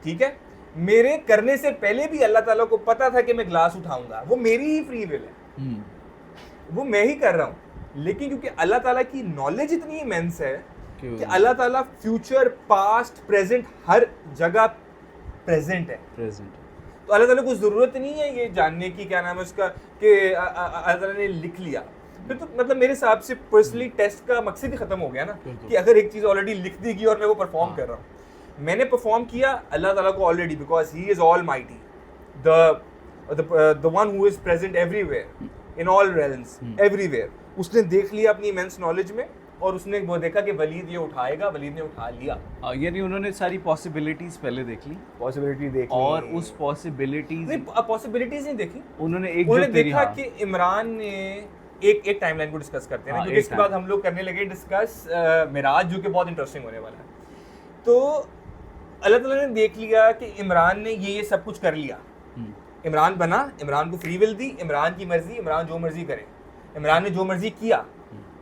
ठीक है, मेरे करने से पहले भी अल्लाह ताला को पता था कि मैं ग्लास उठाऊंगा, वो मेरी ही फ्री विल है, वो मैं ही कर रहा हूँ. लेकिन क्योंकि अल्लाह ताला की नॉलेज इतनी इमेंस है कि अल्लाह ताला फ्यूचर, पास्ट, प्रेजेंट, हर जगह प्रेजेंट है. तो अल्लाह ताला को ज़रूरत नहीं है ये जानने की, क्या नाम है उसका, कि अल्लाह ताला ने लिख लिया. फिर तो मतलब मेरे हिसाब से पर्सनली टेस्ट का मकसद ही खत्म हो गया ना, कि अगर एक चीज़ ऑलरेडी लिख दी गई और मैं वो परफॉर्म कर रहा हूँ, मैंने परफॉर्म किया अल्लाह ताला को already, because he is all mighty, the one who is present everywhere, in all realms, everywhere. उसने देख लिया अपनी इमेंस नॉलेज में, और उसने वो देखा कि वलीद ये उठाएगा, वलीद ने उठा लिया. यानी उन्होंने सारी पॉसिबिलिटीज पहले देख ली, पॉसिबिलिटी देख ली, और उस पॉसिबिलिटीज नहीं देखी, उन्होंने देखा कि इमरान ने एक टाइमलाइन को डिस्कस करते हैं, क्योंकि इसके बाद हम लोग करने लगे डिस्कस मिराज, जो कि बहुत इंटरेस्टिंग होने वाला है. तो अल्लाह ताला ने देख लिया कि इमरान ने ये सब कुछ कर लिया, इमरान बना, इमरान को फ्री विल दी, इमरान की मर्जी, इमरान जो मर्जी करे, इमरान ने जो मर्जी किया,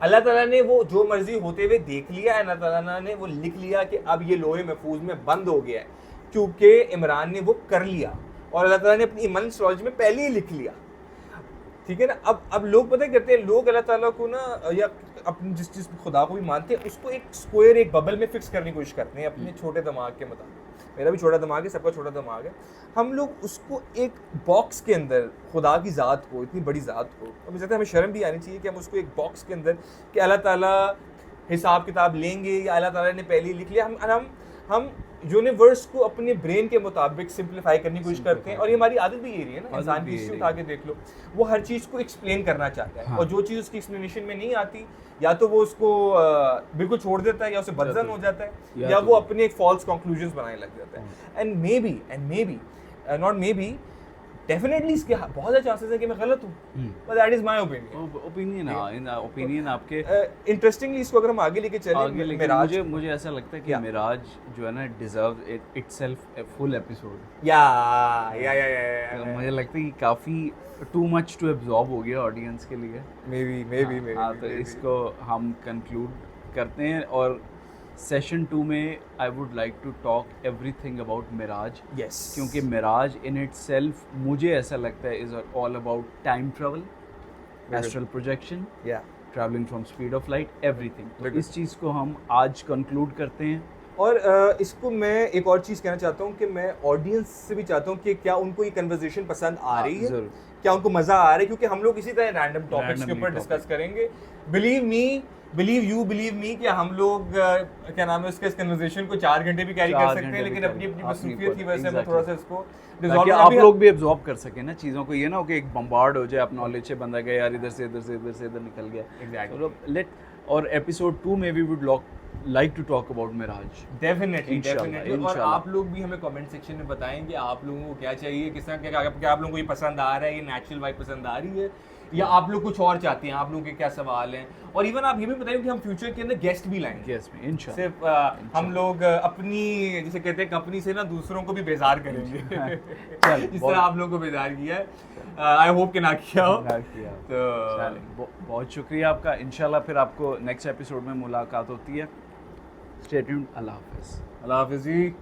अल्लाह ताला ने वो जो मर्जी होते हुए देख लिया, अल्लाह ताला ने वो लिख लिया कि अब ये लोहे महफूज में बंद हो गया है, क्योंकि इमरान ने वो कर लिया और अल्लाह ताला ने अपनी इमन एस्ट्रोलॉजी में पहले ही लिख लिया। ठीक है ना। अब लोग पता करते हैं, लोग अल्लाह ताला को ना या अपनी जिस खुदा को भी मानते हैं उसको एक स्क्वायर, एक बबल में फिक्स करने की कोशिश करते हैं अपने छोटे दिमाग के मुताबिक। मेरा भी छोटा दिमाग है, सबका छोटा दिमाग है। हम लोग उसको एक बॉक्स के अंदर खुदा की ज़ात को, इतनी बड़ी ज़ात को, अब मुझे लगता है हमें शर्म भी आनी चाहिए कि हम उसको एक बॉक्स के अंदर कि अल्लाह ताला हिसाब किताब लेंगे या अल्लाह ताला ने पहले ही लिख लिया। हम यूनिवर्स को अपने ब्रेन के मुताबिक सिंप्लीफाई करने की कोशिश करते हैं, और ये हमारी आदत भी ये रही है ना। इंसान की हिस्ट्री उठा के देख लो, वो हर चीज़ को एक्सप्लेन करना चाहता है। हाँ। और जो चीज़ उसकी एक्सप्लेनेशन में नहीं आती, या तो वो उसको बिल्कुल छोड़ देता है, या उसे बदजन हो जाता है, या वो अपने फॉल्स कंक्लूजन्स बनाने लग जाता है। And may be not may be, definitely इसके बहुत ज़्यादा चांसेस है कि मैं गलत हूँ, but that is my opinion. Opinion आपके इंटरेस्टिंग इसको अगर हम आगे लेके चलें, मिराज, मुझे ऐसा लगता है कि मिराज जो है ना deserve itself a full episode. या मुझे लगता है कि काफ़ी टू मच टू एब्जॉर्ब हो गया ऑडियंस के लिए। मे बी हाँ, तो इसको हम कंक्लूड करते हैं, और सेशन 2 में I would like to talk everything about Mirage. क्योंकि मिराज इन इटसेल्फ मुझे ऐसा लगता है is all about time travel, astral projection, travelling from speed of light, everything. तो इस चीज़ को हम आज कंक्लूड करते हैं। और इसको मैं एक और चीज़ कहना चाहता हूँ कि मैं ऑडियंस से भी चाहता हूँ कि क्या उनको ये कन्वर्सेशन पसंद आ रही है, क्या उनको मज़ा आ रहा है, क्योंकि हम लोग इसी तरह रैंडम टॉपिक्स के ऊपर डिस्कस करेंगे। बिलीव मी कि हम लोग क्या नाम है उसके, इस कन्वर्सेशन को 4 घंटे भी कैरी कर सकते हैं, लेकिन अपनी मसरूफियत की वजह से हम थोड़ा सा इसको ताकि आप लोग भी एब्जॉर्ब कर सकें ना चीज़ों को। ये ना हो कि एक बम्बार्ड हो जाए, आप नॉलेज से बंदा गया यार, इधर से निकल गया। एग्जैक्टली। और एपिसोड 2 में we would like to talk about Mirage. Definitely. और आप लोग भी हमें कमेंट सेक्शन में बताएं कि आप लोगों को क्या चाहिए, किस तरह क्या आप लोगों को ये पसंद आ रहा है, ये नेचुरल वाइब पसंद आ रही है, या आप लोग कुछ और चाहते हैं, आप लोगों के क्या सवाल हैं। और इवन आप ये भी बताइए कि हम फ्यूचर के अंदर गेस्ट भी लाएंगे। इंशाल्लाह। सिर्फ हम लोग अपनी, जैसे कहते हैं, कंपनी से ना दूसरों को भी बेजार करेंगे जिस तरह आप लोगों को बेजार किया है। आई होप कि ना किया हो। तो बहुत शुक्रिया आपका। इंशाल्लाह फिर आपको नेक्स्ट एपिसोड में मुलाकात होती है। Stay tuned. अल्लाह हाफिज़। अल्लाह हाफिज़ जी।